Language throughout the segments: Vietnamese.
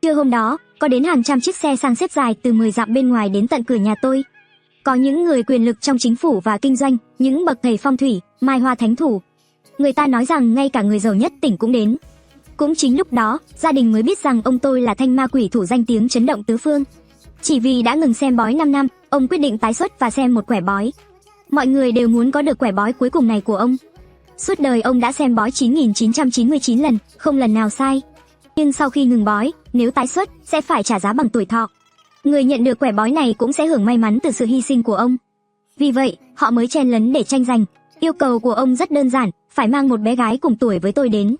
Trưa hôm đó, có đến hàng trăm chiếc xe sang xếp dài từ 10 dặm bên ngoài đến tận cửa nhà tôi. Có những người quyền lực trong chính phủ và kinh doanh, những bậc thầy phong thủy, mai hoa thánh thủ. Người ta nói rằng ngay cả người giàu nhất tỉnh cũng đến. Cũng chính lúc đó, gia đình mới biết rằng ông tôi là thanh ma quỷ thủ danh tiếng chấn động tứ phương. Chỉ vì đã ngừng xem bói 5 năm, ông quyết định tái xuất và xem một quẻ bói. Mọi người đều muốn có được quẻ bói cuối cùng này của ông. Suốt đời ông đã xem bói 9.999 lần, không lần nào sai. Nhưng sau khi ngừng bói, nếu tái xuất, sẽ phải trả giá bằng tuổi thọ. Người nhận được quẻ bói này cũng sẽ hưởng may mắn từ sự hy sinh của ông. Vì vậy, họ mới chen lấn để tranh giành. Yêu cầu của ông rất đơn giản, phải mang một bé gái cùng tuổi với tôi đến.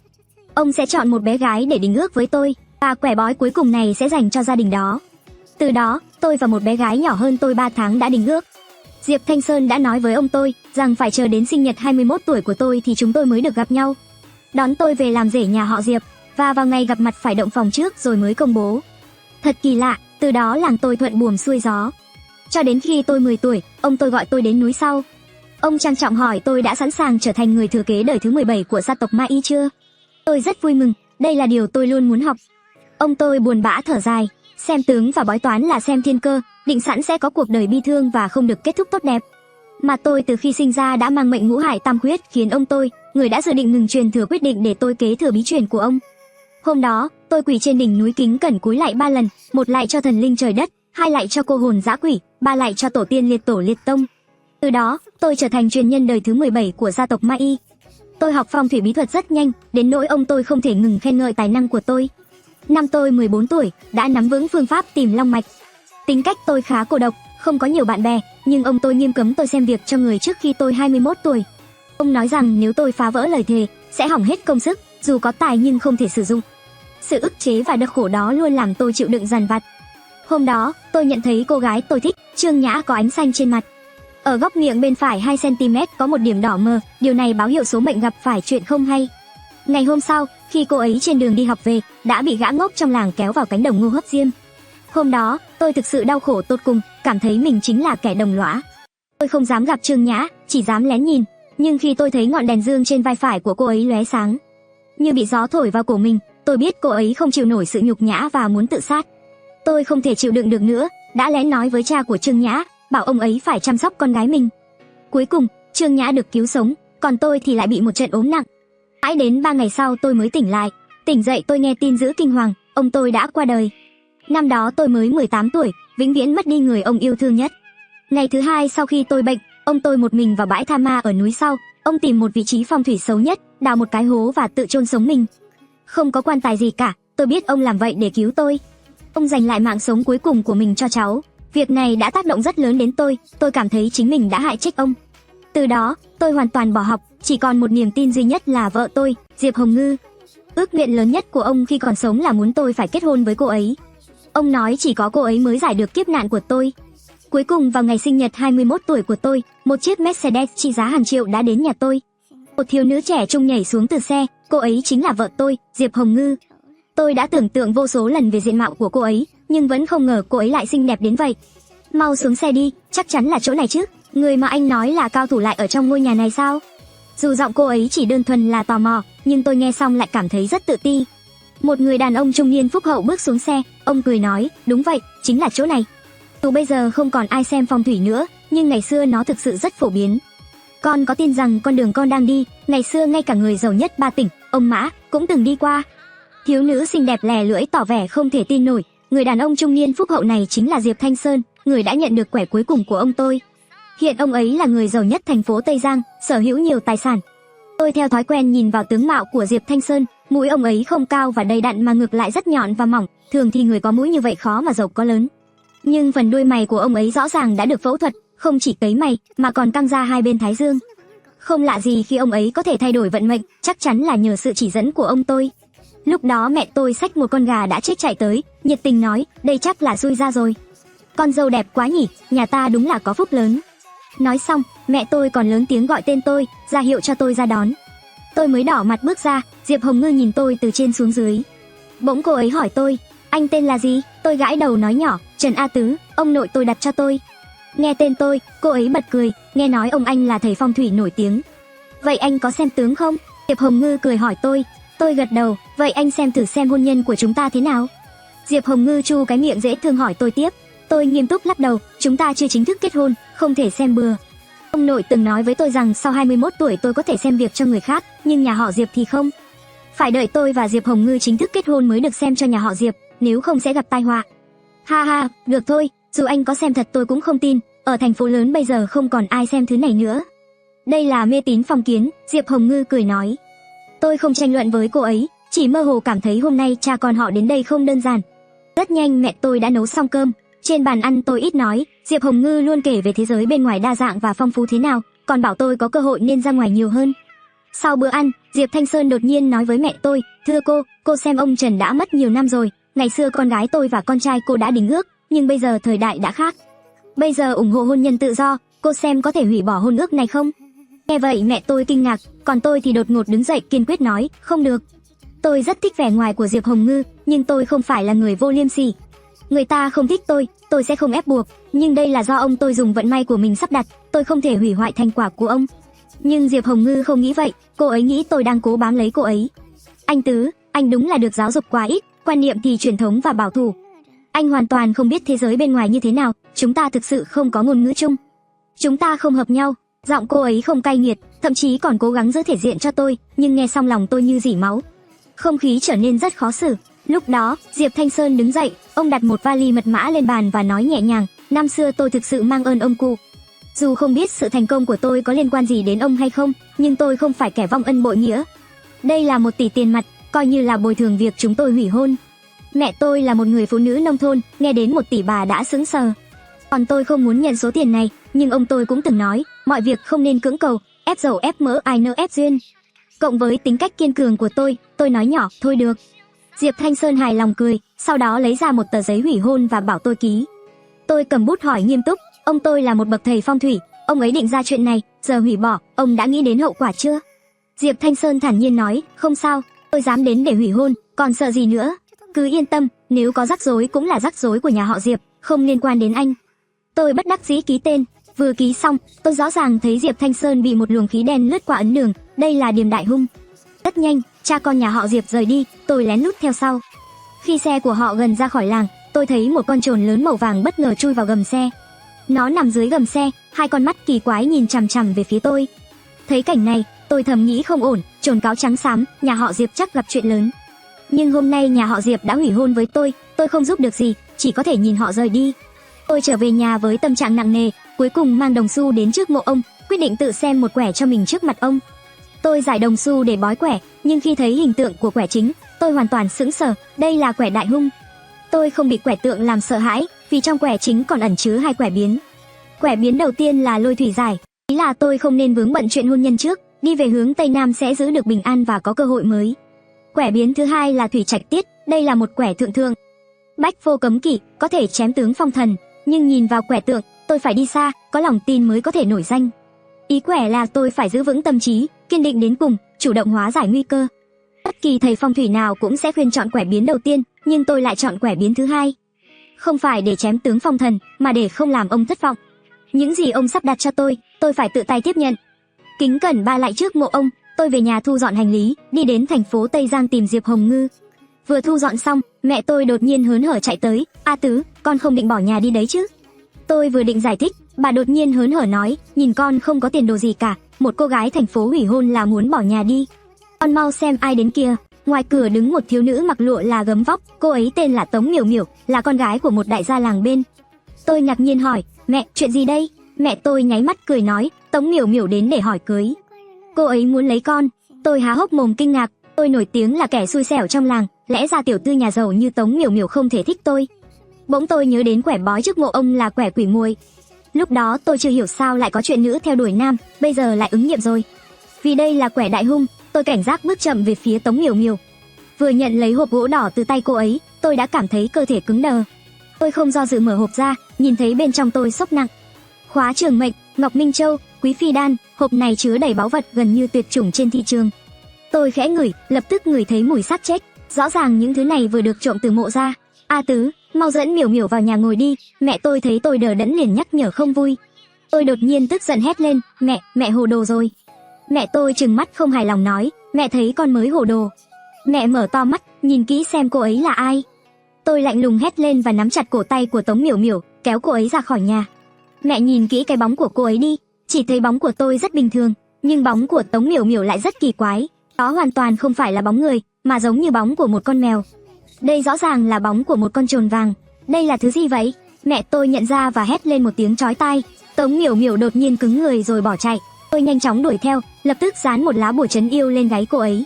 Ông sẽ chọn một bé gái để đính ước với tôi, và quẻ bói cuối cùng này sẽ dành cho gia đình đó. Từ đó, tôi và một bé gái nhỏ hơn tôi 3 tháng đã đính ước. Diệp Thanh Sơn đã nói với ông tôi rằng phải chờ đến sinh nhật 21 tuổi của tôi thì chúng tôi mới được gặp nhau. Đón tôi về làm rể nhà họ Diệp, và vào ngày gặp mặt phải động phòng trước rồi mới công bố. Thật kỳ lạ, từ đó làng tôi thuận buồm xuôi gió. Cho đến khi tôi 10 tuổi, ông tôi gọi tôi đến núi sau. Ông trang trọng hỏi tôi đã sẵn sàng trở thành người thừa kế đời thứ 17 của gia tộc Ma Y chưa? Tôi rất vui mừng, đây là điều tôi luôn muốn học. Ông tôi buồn bã thở dài, xem tướng và bói toán là xem thiên cơ, định sẵn sẽ có cuộc đời bi thương và không được kết thúc tốt đẹp. Mà tôi từ khi sinh ra đã mang mệnh ngũ hải tam khuyết, khiến ông tôi, người đã dự định ngừng truyền thừa, quyết định để tôi kế thừa bí truyền của ông. Hôm đó, tôi quỳ trên đỉnh núi kính cẩn cúi lạy 3 lần, 1 lạy cho thần linh trời đất, 2 lạy cho cô hồn dã quỷ, 3 lạy cho tổ tiên liệt tổ liệt tông. Từ đó, tôi trở thành truyền nhân đời thứ 17 của gia tộc Ma Y. Tôi học phong thủy bí thuật rất nhanh, đến nỗi ông tôi không thể ngừng khen ngợi tài năng của tôi. Năm tôi 14 tuổi, đã nắm vững phương pháp tìm long mạch. Tính cách tôi khá cô độc, không có nhiều bạn bè, nhưng ông tôi nghiêm cấm tôi xem việc cho người trước khi tôi 21 tuổi. Ông nói rằng nếu tôi phá vỡ lời thề, sẽ hỏng hết công sức, dù có tài nhưng không thể sử dụng. Sự ức chế và đau khổ đó luôn làm tôi chịu đựng dằn vặt. Hôm đó, tôi nhận thấy cô gái tôi thích, Trương Nhã, có ánh xanh trên mặt. Ở góc miệng bên phải 2 cm có một điểm đỏ mờ, điều này báo hiệu số mệnh gặp phải chuyện không hay. Ngày hôm sau, khi cô ấy trên đường đi học về, đã bị gã ngốc trong làng kéo vào cánh đồng ngô hấp diêm. Hôm đó, tôi thực sự đau khổ tột cùng, cảm thấy mình chính là kẻ đồng lõa. Tôi không dám gặp Trương Nhã, chỉ dám lén nhìn, nhưng khi tôi thấy ngọn đèn dương trên vai phải của cô ấy lóe sáng, như bị gió thổi vào cổ mình, tôi biết cô ấy không chịu nổi sự nhục nhã và muốn tự sát. Tôi không thể chịu đựng được nữa, đã lén nói với cha của Trương Nhã, bảo ông ấy phải chăm sóc con gái mình. Cuối cùng, Trương Nhã được cứu sống, còn tôi thì lại bị một trận ốm nặng. Mãi đến 3 ngày sau tôi mới tỉnh lại. Tỉnh dậy tôi nghe tin dữ kinh hoàng, ông tôi đã qua đời. Năm đó tôi mới 18 tuổi, vĩnh viễn mất đi người ông yêu thương nhất. Ngày thứ 2 sau khi tôi bệnh, ông tôi một mình vào bãi tha ma ở núi sau. Ông tìm một vị trí phong thủy xấu nhất, đào một cái hố và tự chôn sống mình. Không có quan tài gì cả, tôi biết ông làm vậy để cứu tôi. Ông dành lại mạng sống cuối cùng của mình cho cháu. Việc này đã tác động rất lớn đến tôi cảm thấy chính mình đã hại chết ông. Từ đó, tôi hoàn toàn bỏ học, chỉ còn một niềm tin duy nhất là vợ tôi, Diệp Hồng Ngư. Ước nguyện lớn nhất của ông khi còn sống là muốn tôi phải kết hôn với cô ấy. Ông nói chỉ có cô ấy mới giải được kiếp nạn của tôi. Cuối cùng vào ngày sinh nhật 21 tuổi của tôi, một chiếc Mercedes trị giá hàng triệu đã đến nhà tôi. Một thiếu nữ trẻ trung nhảy xuống từ xe, cô ấy chính là vợ tôi, Diệp Hồng Ngư. Tôi đã tưởng tượng vô số lần về diện mạo của cô ấy, nhưng vẫn không ngờ cô ấy lại xinh đẹp đến vậy. Mau xuống xe đi, chắc chắn là chỗ này chứ, người mà anh nói là cao thủ lại ở trong ngôi nhà này sao? Dù giọng cô ấy chỉ đơn thuần là tò mò, nhưng tôi nghe xong lại cảm thấy rất tự ti. Một người đàn ông trung niên phúc hậu bước xuống xe, ông cười nói, đúng vậy, chính là chỗ này. Dù bây giờ không còn ai xem phong thủy nữa, nhưng ngày xưa nó thực sự rất phổ biến. Con có tin rằng con đường con đang đi, ngày xưa ngay cả người giàu nhất 3 tỉnh, ông Mã, cũng từng đi qua. Thiếu nữ xinh đẹp lè lưỡi tỏ vẻ không thể tin nổi, người đàn ông trung niên phúc hậu này chính là Diệp Thanh Sơn, người đã nhận được quẻ cuối cùng của ông tôi. Hiện ông ấy là người giàu nhất thành phố Tây Giang, sở hữu nhiều tài sản. Tôi theo thói quen nhìn vào tướng mạo của Diệp Thanh Sơn, mũi ông ấy không cao và đầy đặn mà ngược lại rất nhọn và mỏng, thường thì người có mũi như vậy khó mà giàu có lớn. Nhưng phần đuôi mày của ông ấy rõ ràng đã được phẫu thuật, không chỉ cấy mày mà còn căng ra hai bên thái dương. Không lạ gì khi ông ấy có thể thay đổi vận mệnh, chắc chắn là nhờ sự chỉ dẫn của ông tôi. Lúc đó mẹ tôi xách một con gà đã chết chạy tới, nhiệt tình nói, đây chắc là xui ra rồi. Con dâu đẹp quá nhỉ, nhà ta đúng là có phúc lớn. Nói xong, mẹ tôi còn lớn tiếng gọi tên tôi, ra hiệu cho tôi ra đón. Tôi mới đỏ mặt bước ra, Diệp Hồng Ngư nhìn tôi từ trên xuống dưới. Bỗng cô ấy hỏi tôi, anh tên là gì? Tôi gãi đầu nói nhỏ, Trần A Tứ, ông nội tôi đặt cho tôi. Nghe tên tôi, cô ấy bật cười, nghe nói ông anh là thầy phong thủy nổi tiếng. Vậy anh có xem tướng không? Diệp Hồng Ngư cười hỏi tôi gật đầu, vậy anh xem thử xem hôn nhân của chúng ta thế nào. Diệp Hồng Ngư chu cái miệng dễ thương hỏi tôi tiếp. Tôi nghiêm túc lắc đầu, chúng ta chưa chính thức kết hôn, không thể xem bừa. Ông nội từng nói với tôi rằng sau 21 tuổi tôi có thể xem việc cho người khác, nhưng nhà họ Diệp thì không. Phải đợi tôi và Diệp Hồng Ngư chính thức kết hôn mới được xem cho nhà họ Diệp, nếu không sẽ gặp tai họa. Ha ha, được thôi, dù anh có xem thật tôi cũng không tin, ở thành phố lớn bây giờ không còn ai xem thứ này nữa. Đây là mê tín phong kiến, Diệp Hồng Ngư cười nói. Tôi không tranh luận với cô ấy, chỉ mơ hồ cảm thấy hôm nay cha con họ đến đây không đơn giản. Rất nhanh mẹ tôi đã nấu xong cơm, trên bàn ăn tôi ít nói, Diệp Hồng Ngư luôn kể về thế giới bên ngoài đa dạng và phong phú thế nào, còn bảo tôi có cơ hội nên ra ngoài nhiều hơn. Sau bữa ăn, Diệp Thanh Sơn đột nhiên nói với mẹ tôi, thưa cô xem ông Trần đã mất nhiều năm rồi, ngày xưa con gái tôi và con trai cô đã đính ước, nhưng bây giờ thời đại đã khác. Bây giờ ủng hộ hôn nhân tự do, cô xem có thể hủy bỏ hôn ước này không? Nghe vậy mẹ tôi kinh ngạc, còn tôi thì đột ngột đứng dậy kiên quyết nói, không được. Tôi rất thích vẻ ngoài của Diệp Hồng Ngư, nhưng tôi không phải là người vô liêm sỉ. Người ta không thích tôi sẽ không ép buộc, nhưng đây là do ông tôi dùng vận may của mình sắp đặt, tôi không thể hủy hoại thành quả của ông. Nhưng Diệp Hồng Ngư không nghĩ vậy, cô ấy nghĩ tôi đang cố bám lấy cô ấy. Anh Tứ, anh đúng là được giáo dục quá ít, quan niệm thì truyền thống và bảo thủ. Anh hoàn toàn không biết thế giới bên ngoài như thế nào, chúng ta thực sự không có ngôn ngữ chung. Chúng ta không hợp nhau. Giọng cô ấy không cay nghiệt, thậm chí còn cố gắng giữ thể diện cho tôi, nhưng nghe xong lòng tôi như rỉ máu. Không khí trở nên rất khó xử. Lúc đó, Diệp Thanh Sơn đứng dậy, ông đặt một vali mật mã lên bàn và nói nhẹ nhàng, năm xưa tôi thực sự mang ơn ông cụ. Dù không biết sự thành công của tôi có liên quan gì đến ông hay không, nhưng tôi không phải kẻ vong ân bội nghĩa. Đây là 1 tỷ tiền mặt, coi như là bồi thường việc chúng tôi hủy hôn. Mẹ tôi là một người phụ nữ nông thôn, nghe đến 1 tỷ bà đã sững sờ. Còn tôi không muốn nhận số tiền này, nhưng ông tôi cũng từng nói, mọi việc không nên cưỡng cầu, ép dầu ép mỡ ai nỡ ép duyên. Cộng với tính cách kiên cường của tôi nói nhỏ, thôi được. Diệp Thanh Sơn hài lòng cười, sau đó lấy ra một tờ giấy hủy hôn và bảo tôi ký. Tôi cầm bút hỏi nghiêm túc, ông tôi là một bậc thầy phong thủy, ông ấy định ra chuyện này, giờ hủy bỏ, ông đã nghĩ đến hậu quả chưa? Diệp Thanh Sơn thản nhiên nói, không sao, tôi dám đến để hủy hôn, còn sợ gì nữa? Cứ yên tâm, nếu có rắc rối cũng là rắc rối của nhà họ Diệp, không liên quan đến anh. Tôi bất đắc dĩ ký tên, vừa ký xong, tôi rõ ràng thấy Diệp Thanh Sơn bị một luồng khí đen lướt qua ấn đường, đây là Điềm Đại Hung. Rất nhanh, cha con nhà họ Diệp rời đi, tôi lén lút theo sau. Khi xe của họ gần ra khỏi làng, tôi thấy một con trồn lớn màu vàng bất ngờ chui vào gầm xe. Nó nằm dưới gầm xe, 2 con mắt kỳ quái nhìn chằm chằm về phía tôi. Thấy cảnh này, tôi thầm nghĩ không ổn, trồn cáo trắng xám, nhà họ Diệp chắc gặp chuyện lớn. Nhưng hôm nay nhà họ Diệp đã hủy hôn với tôi không giúp được gì, chỉ có thể nhìn họ rời đi. Tôi trở về nhà với tâm trạng nặng nề, cuối cùng mang đồng xu đến trước mộ ông, quyết định tự xem một quẻ cho mình trước mặt ông. Tôi giải đồng xu để bói quẻ, nhưng khi thấy hình tượng của quẻ chính, tôi hoàn toàn sững sờ, đây là quẻ đại hung. Tôi không bị quẻ tượng làm sợ hãi, vì trong quẻ chính còn ẩn chứa 2 quẻ biến. Quẻ biến đầu tiên là lôi thủy giải, ý là tôi không nên vướng bận chuyện hôn nhân trước, đi về hướng Tây Nam sẽ giữ được bình an và có cơ hội mới. Quẻ biến thứ hai là thủy trạch tiết, đây là một quẻ thượng thượng. Bách vô cấm kỵ, có thể chém tướng phong thần, nhưng nhìn vào quẻ tượng, tôi phải đi xa, có lòng tin mới có thể nổi danh. Ý quẻ là tôi phải giữ vững tâm trí, kiên định đến cùng, chủ động hóa giải nguy cơ. Bất kỳ thầy phong thủy nào cũng sẽ khuyên chọn quẻ biến đầu tiên, nhưng tôi lại chọn quẻ biến thứ hai. Không phải để chém tướng phong thần, mà để không làm ông thất vọng. Những gì ông sắp đặt cho tôi phải tự tay tiếp nhận. Kính cẩn ba lại trước mộ ông, tôi về nhà thu dọn hành lý, đi đến thành phố Tây Giang tìm Diệp Hồng Ngư. Vừa thu dọn xong, mẹ tôi đột nhiên hớn hở chạy tới, "A Tứ, con không định bỏ nhà đi đấy chứ?" Tôi vừa định giải thích, bà đột nhiên hớn hở nói, "Nhìn con không có tiền đồ gì cả, một cô gái thành phố hủy hôn là muốn bỏ nhà đi. Con mau xem ai đến kìa." Ngoài cửa đứng một thiếu nữ mặc lụa là gấm vóc, cô ấy tên là Tống Miểu Miểu, là con gái của một đại gia làng bên. Tôi ngạc nhiên hỏi, "Mẹ, chuyện gì đây?" Mẹ tôi nháy mắt cười nói, "Tống Miểu Miểu đến để hỏi cưới. Cô ấy muốn lấy con." Tôi há hốc mồm kinh ngạc, tôi nổi tiếng là kẻ xui xẻo trong làng, lẽ ra tiểu tư nhà giàu như Tống Miểu Miểu không thể thích tôi. Bỗng tôi nhớ đến quẻ bói trước mộ ông là quẻ quỷ muội. Lúc đó tôi chưa hiểu sao lại có chuyện nữ theo đuổi nam, bây giờ lại ứng nghiệm rồi. Vì đây là quẻ đại hung, tôi cảnh giác bước chậm về phía Tống Miểu Miểu. Vừa nhận lấy hộp gỗ đỏ từ tay cô ấy, tôi đã cảm thấy cơ thể cứng đờ. Tôi không do dự mở hộp ra, nhìn thấy bên trong tôi sốc nặng. Khóa trường mệnh, ngọc minh châu, quý phi đan, hộp này chứa đầy báu vật gần như tuyệt chủng trên thị trường. Tôi khẽ ngửi, lập tức ngửi thấy mùi xác chết, rõ ràng những thứ này vừa được trộm từ mộ ra. "A Tứ, mau dẫn Miểu Miểu vào nhà ngồi đi." Mẹ tôi thấy tôi đờ đẫn liền nhắc nhở không vui. Tôi đột nhiên tức giận hét lên, mẹ hồ đồ rồi." Mẹ tôi trừng mắt không hài lòng nói, "Mẹ thấy con mới hồ đồ." Mẹ mở to mắt, nhìn kỹ xem cô ấy là ai. Tôi lạnh lùng hét lên và nắm chặt cổ tay của Tống Miểu Miểu, kéo cô ấy ra khỏi nhà. Mẹ nhìn kỹ cái bóng của cô ấy đi, chỉ thấy bóng của tôi rất bình thường, nhưng bóng của Tống Miểu Miểu lại rất kỳ quái. Đó hoàn toàn không phải là bóng người, mà giống như bóng của một con mèo. Đây rõ ràng là bóng của một con trồn vàng. Đây là thứ gì vậy? Mẹ tôi nhận ra và hét lên một tiếng chói tai. Tống Miểu Miểu đột nhiên cứng người rồi bỏ chạy. Tôi nhanh chóng đuổi theo, lập tức dán một lá bùa trấn yêu lên gáy cô ấy.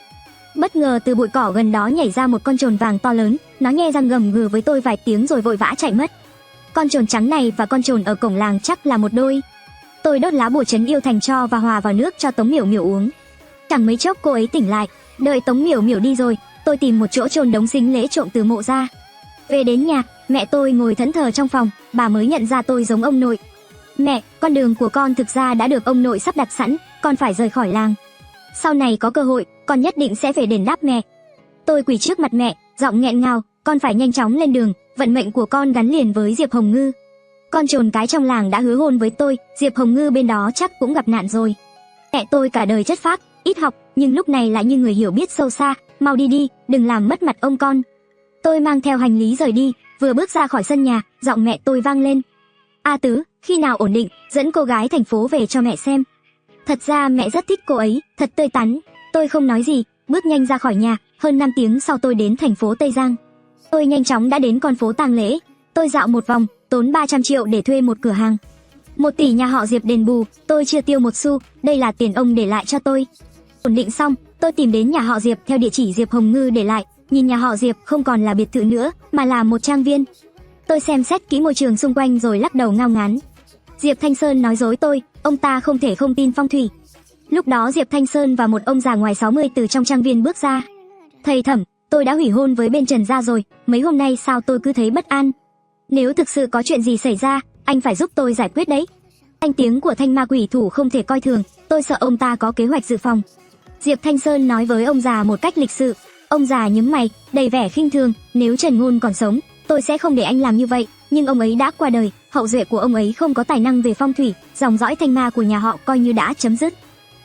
Bất ngờ từ bụi cỏ gần đó nhảy ra một con trồn vàng to lớn, nó nhe răng gầm gừ với tôi vài tiếng rồi vội vã chạy mất. Con trồn trắng này và con trồn ở cổng làng chắc là một đôi. Tôi đốt lá bùa trấn yêu thành tro và hòa vào nước cho Tống Miểu Miểu uống. Chẳng mấy chốc cô ấy tỉnh lại. Đợi Tống Miểu Miểu đi rồi, tôi tìm một chỗ chôn đống sính lễ trộm từ mộ ra. Về đến nhà, mẹ tôi ngồi thẫn thờ trong phòng, bà mới nhận ra tôi giống ông nội. Mẹ, con đường của con thực ra đã được ông nội sắp đặt sẵn, con phải rời khỏi làng. Sau này có cơ hội, con nhất định sẽ về đền đáp mẹ. Tôi quỳ trước mặt mẹ, giọng nghẹn ngào, con phải nhanh chóng lên đường, vận mệnh của con gắn liền với Diệp Hồng Ngư. Con trồn cái trong làng đã hứa hôn với tôi, Diệp Hồng Ngư bên đó chắc cũng gặp nạn rồi. Mẹ tôi cả đời chất phác, ít học, nhưng lúc này lại như người hiểu biết sâu xa, mau đi đi, đừng làm mất mặt ông con. Tôi mang theo hành lý rời đi, vừa bước ra khỏi sân nhà, giọng mẹ tôi vang lên. A Tứ, khi nào ổn định, dẫn cô gái thành phố về cho mẹ xem. Thật ra mẹ rất thích cô ấy, thật tươi tắn. Tôi không nói gì, bước nhanh ra khỏi nhà, hơn 5 tiếng sau tôi đến thành phố Tây Giang. Tôi nhanh chóng đã đến con phố tang lễ. Tôi dạo một vòng, tốn 300 triệu để thuê một cửa hàng. 1 tỷ nhà họ Diệp đền bù, tôi chưa tiêu một xu, đây là tiền ông để lại cho tôi. Ổn định xong, tôi tìm đến nhà họ Diệp theo địa chỉ Diệp Hồng Ngư để lại, nhìn nhà họ Diệp không còn là biệt thự nữa, mà là một trang viên. Tôi xem xét kỹ môi trường xung quanh rồi lắc đầu ngao ngán. Diệp Thanh Sơn nói dối tôi, ông ta không thể không tin phong thủy. Lúc đó Diệp Thanh Sơn và một ông già ngoài 60 từ trong trang viên bước ra. Thầy Thẩm, tôi đã hủy hôn với bên Trần gia rồi, mấy hôm nay sao tôi cứ thấy bất an. Nếu thực sự có chuyện gì xảy ra, anh phải giúp tôi giải quyết đấy. Danh tiếng của Thanh Ma Quỷ Thủ không thể coi thường, tôi sợ ông ta có kế hoạch dự phòng. Diệp Thanh Sơn nói với ông già một cách lịch sự. Ông già nhướng mày, đầy vẻ khinh thường, nếu Trần Ngôn còn sống, tôi sẽ không để anh làm như vậy, nhưng ông ấy đã qua đời, hậu duệ của ông ấy không có tài năng về phong thủy, dòng dõi Thanh Ma của nhà họ coi như đã chấm dứt.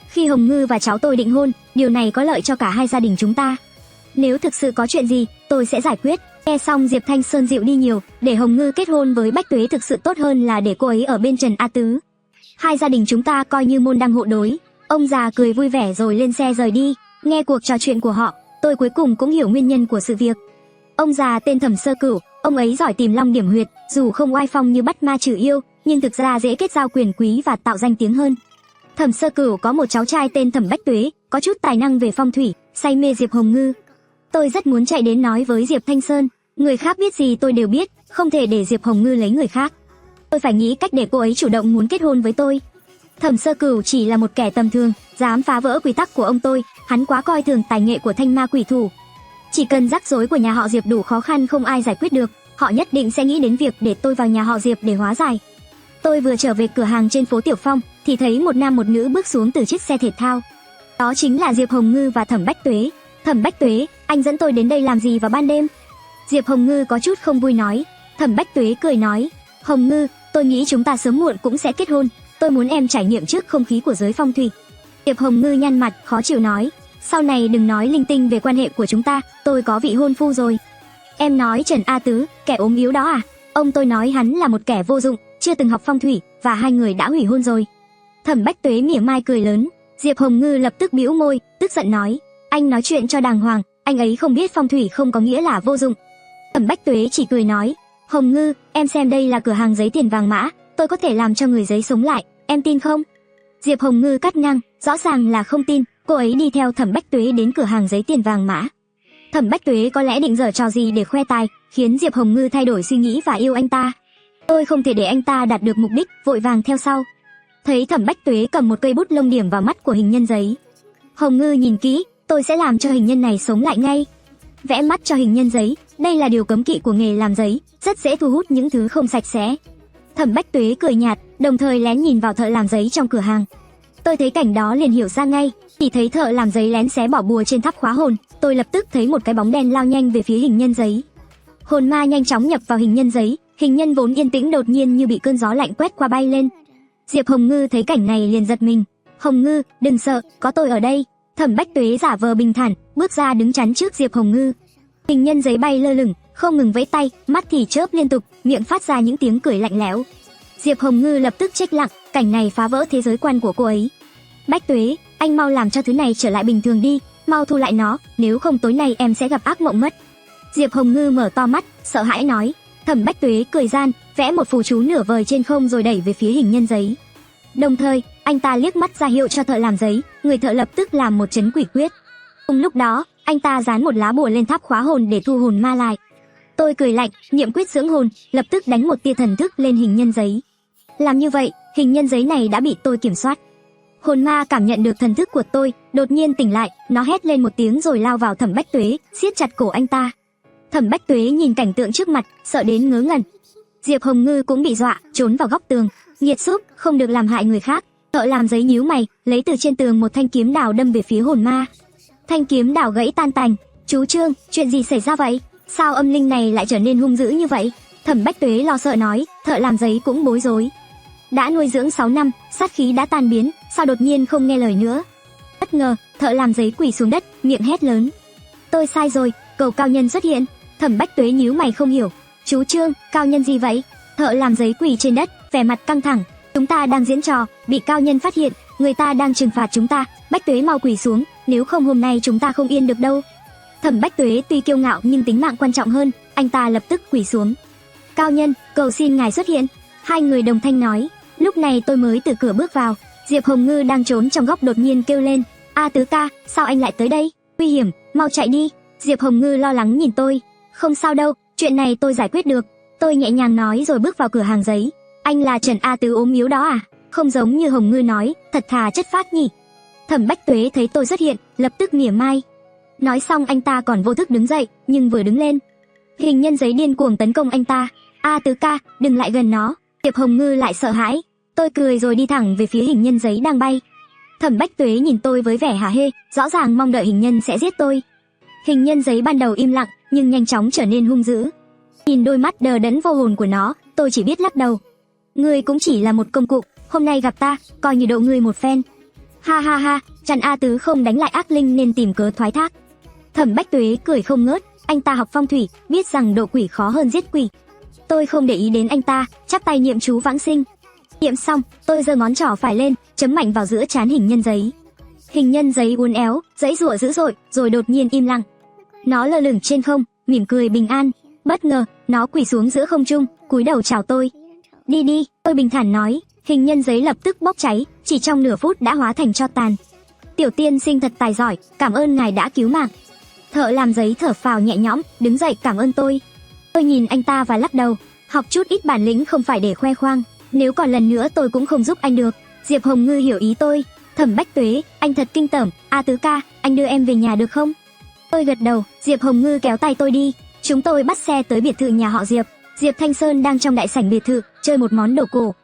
Khi Hồng Ngư và cháu tôi định hôn, điều này có lợi cho cả hai gia đình chúng ta. Nếu thực sự có chuyện gì, tôi sẽ giải quyết. Nghe xong Diệp Thanh Sơn dịu đi nhiều, để Hồng Ngư kết hôn với Bách Tuế thực sự tốt hơn là để cô ấy ở bên Trần A Tứ. Hai gia đình chúng ta coi như môn đăng hộ đối. Ông già cười vui vẻ rồi lên xe rời đi. Nghe cuộc trò chuyện của họ, tôi cuối cùng cũng hiểu nguyên nhân của sự việc. Ông già tên Thẩm Sơ Cửu, ông ấy giỏi tìm long điểm huyệt, dù không oai phong như bắt ma trừ yêu, nhưng thực ra dễ kết giao quyền quý và tạo danh tiếng hơn. Thẩm Sơ Cửu có một cháu trai tên Thẩm Bách Tuế, có chút tài năng về phong thủy, say mê Diệp Hồng Ngư. Tôi rất muốn chạy đến nói với Diệp Thanh Sơn, người khác biết gì tôi đều biết, không thể để Diệp Hồng Ngư lấy người khác. Tôi phải nghĩ cách để cô ấy chủ động muốn kết hôn với tôi. Thẩm Sơ Cửu chỉ là một kẻ tầm thường, dám phá vỡ quy tắc của ông tôi, hắn quá coi thường tài nghệ của Thanh Ma Quỷ Thủ. Chỉ cần rắc rối của nhà họ Diệp đủ khó khăn không ai giải quyết được, họ nhất định sẽ nghĩ đến việc để tôi vào nhà họ Diệp để hóa giải. Tôi vừa trở về cửa hàng trên phố Tiểu Phong thì thấy một nam một nữ bước xuống từ chiếc xe thể thao. Đó chính là Diệp Hồng Ngư và Thẩm Bách Tuế. Thẩm Bách Tuế, anh dẫn tôi đến đây làm gì vào ban đêm? Diệp Hồng Ngư có chút không vui nói. Thẩm Bách Tuế cười nói, Hồng Ngư, tôi nghĩ chúng ta sớm muộn cũng sẽ kết hôn, tôi muốn em trải nghiệm trước không khí của giới phong thủy. Diệp Hồng Ngư nhăn mặt khó chịu nói, sau này đừng nói linh tinh về quan hệ của chúng ta, tôi có vị hôn phu rồi. Em nói Trần A Tứ, kẻ ốm yếu đó à? Ông tôi nói hắn là một kẻ vô dụng, chưa từng học phong thủy, và hai người đã hủy hôn rồi. Thẩm Bách Tuế mỉa mai cười lớn. Diệp Hồng Ngư lập tức bĩu môi, tức giận nói, anh nói chuyện cho đàng hoàng, anh ấy không biết phong thủy không có nghĩa là vô dụng. Thẩm Bách Tuế chỉ cười nói, Hồng Ngư, em xem đây là cửa hàng giấy tiền vàng mã, tôi có thể làm cho người giấy sống lại, em tin không? Diệp Hồng Ngư cắt ngang, rõ ràng là không tin, cô ấy đi theo Thẩm Bách Tuế đến cửa hàng giấy tiền vàng mã. Thẩm Bách Tuế có lẽ định giở trò gì để khoe tài, khiến Diệp Hồng Ngư thay đổi suy nghĩ và yêu anh ta. Tôi không thể để anh ta đạt được mục đích, vội vàng theo sau. Thấy Thẩm Bách Tuế cầm một cây bút lông điểm vào mắt của hình nhân giấy. Hồng Ngư nhìn kỹ, tôi sẽ làm cho hình nhân này sống lại ngay. Vẽ mắt cho hình nhân giấy, đây là điều cấm kỵ của nghề làm giấy, rất dễ thu hút những thứ không sạch sẽ. Thẩm Bách Tuế cười nhạt, đồng thời lén nhìn vào thợ làm giấy trong cửa hàng. Tôi thấy cảnh đó liền hiểu ra ngay, chỉ thấy thợ làm giấy lén xé bỏ bùa trên tháp khóa hồn, tôi lập tức thấy một cái bóng đen lao nhanh về phía hình nhân giấy. Hồn ma nhanh chóng nhập vào hình nhân giấy, hình nhân vốn yên tĩnh đột nhiên như bị cơn gió lạnh quét qua bay lên. Diệp Hồng Ngư thấy cảnh này liền giật mình. Hồng Ngư, đừng sợ, có tôi ở đây. Thẩm Bách Tuế giả vờ bình thản, bước ra đứng chắn trước Diệp Hồng Ngư. Hình nhân giấy bay lơ lửng, không ngừng vẫy tay, mắt thì chớp liên tục, miệng phát ra những tiếng cười lạnh lẽo. Diệp Hồng Ngư lập tức chết lặng, cảnh này phá vỡ thế giới quan của cô ấy. Bách Tuế, anh mau làm cho thứ này trở lại bình thường đi, mau thu lại nó, nếu không tối nay em sẽ gặp ác mộng mất. Diệp Hồng Ngư mở to mắt, sợ hãi nói. Thẩm Bách Tuế cười gian, vẽ một phù chú nửa vời trên không rồi đẩy về phía hình nhân giấy. Đồng thời, anh ta liếc mắt ra hiệu cho thợ làm giấy, người thợ lập tức làm một trấn quỷ quyết. Cùng lúc đó, anh ta dán một lá bùa lên tháp khóa hồn để thu hồn ma lại. Tôi cười lạnh, niệm quyết dưỡng hồn, lập tức đánh một tia thần thức lên hình nhân giấy. Làm như vậy, hình nhân giấy này đã bị tôi kiểm soát. Hồn ma cảm nhận được thần thức của tôi, đột nhiên tỉnh lại, nó hét lên một tiếng rồi lao vào Thẩm Bách Tuế, siết chặt cổ anh ta. Thẩm Bách Tuế nhìn cảnh tượng trước mặt, sợ đến ngớ ngẩn. Diệp Hồng Ngư cũng bị dọa, trốn vào góc tường. Nghiệt xúc, không được làm hại người khác. Thợ làm giấy nhíu mày, lấy từ trên tường một thanh kiếm đào đâm về phía hồn ma. Thanh kiếm đào gãy tan tành. Chú Trương, chuyện gì xảy ra vậy? Sao âm linh này lại trở nên hung dữ như vậy? Thẩm Bách Tuế lo sợ nói, thợ làm giấy cũng bối rối. Đã nuôi dưỡng 6 năm, sát khí đã tan biến, sao đột nhiên không nghe lời nữa? Bất ngờ, thợ làm giấy quỳ xuống đất, miệng hét lớn. Tôi sai rồi, cầu cao nhân xuất hiện. Thẩm Bách Tuế nhíu mày không hiểu. Chú Trương, cao nhân gì vậy? Thợ làm giấy quỳ trên đất, vẻ mặt căng thẳng. Chúng ta đang diễn trò, bị cao nhân phát hiện, người ta đang trừng phạt chúng ta. Bách Tuế mau quỳ xuống, nếu không hôm nay chúng ta không yên được đâu. Thẩm Bách Tuế tuy kiêu ngạo nhưng tính mạng quan trọng hơn, anh ta lập tức quỳ xuống. Cao nhân, cầu xin ngài xuất hiện. Hai người đồng thanh nói. Lúc này tôi mới từ cửa bước vào. Diệp Hồng Ngư đang trốn trong góc đột nhiên kêu lên. A Tứ ca, sao anh lại tới đây? Nguy hiểm, mau chạy đi. Diệp Hồng Ngư lo lắng nhìn tôi. Không sao đâu, chuyện này tôi giải quyết được. Tôi nhẹ nhàng nói rồi bước vào cửa hàng giấy. Anh là Trần A Tứ ốm yếu đó à? Không giống như Hồng Ngư nói, thật thà chất phác nhỉ. Thẩm Bách Tuế thấy tôi xuất hiện, lập tức mỉa mai. Nói xong anh ta còn vô thức đứng dậy, nhưng vừa đứng lên, hình nhân giấy điên cuồng tấn công anh ta. A Tứ ca, đừng lại gần nó. Diệp Hồng Ngư lại sợ hãi. Tôi cười rồi đi thẳng về phía hình nhân giấy đang bay. Thẩm Bách Tuế nhìn tôi với vẻ hả hê, rõ ràng mong đợi hình nhân sẽ giết tôi. Hình nhân giấy ban đầu im lặng, nhưng nhanh chóng trở nên hung dữ. Nhìn đôi mắt đờ đẫn vô hồn của nó, tôi chỉ biết lắc đầu. Ngươi cũng chỉ là một công cụ, hôm nay gặp ta, coi như độ ngươi một phen. Ha ha ha, Trần A Tứ không đánh lại ác linh nên tìm cớ thoái thác. Thẩm Bách Tuế cười không ngớt, anh ta học phong thủy, biết rằng độ quỷ khó hơn giết quỷ. Tôi không để ý đến anh ta, chắp tay niệm chú vãng sinh. Niệm xong, tôi giơ ngón trỏ phải lên, chấm mạnh vào giữa trán hình nhân giấy. Hình nhân giấy uốn éo, giãy giụa dữ dội, rồi đột nhiên im lặng. Nó lơ lửng trên không, mỉm cười bình an. Bất ngờ, nó quỳ xuống giữa không trung, cúi đầu chào tôi. Đi đi, tôi bình thản nói. Hình nhân giấy lập tức bốc cháy, chỉ trong nửa phút đã hóa thành tro tàn. Tiểu tiên sinh thật tài giỏi, cảm ơn ngài đã cứu mạng. Thợ làm giấy thở phào nhẹ nhõm, đứng dậy cảm ơn tôi. Tôi nhìn anh ta và lắc đầu, học chút ít bản lĩnh không phải để khoe khoang, nếu còn lần nữa tôi cũng không giúp anh được. Diệp Hồng Ngư hiểu ý tôi. Thẩm Bách Tuế, anh thật kinh tởm. A Tứ ca, anh đưa em về nhà được không? Tôi gật đầu. Diệp Hồng Ngư kéo tay tôi đi. Chúng tôi bắt xe tới biệt thự nhà họ Diệp. Diệp Thanh Sơn đang trong đại sảnh biệt thự chơi một món đồ cổ.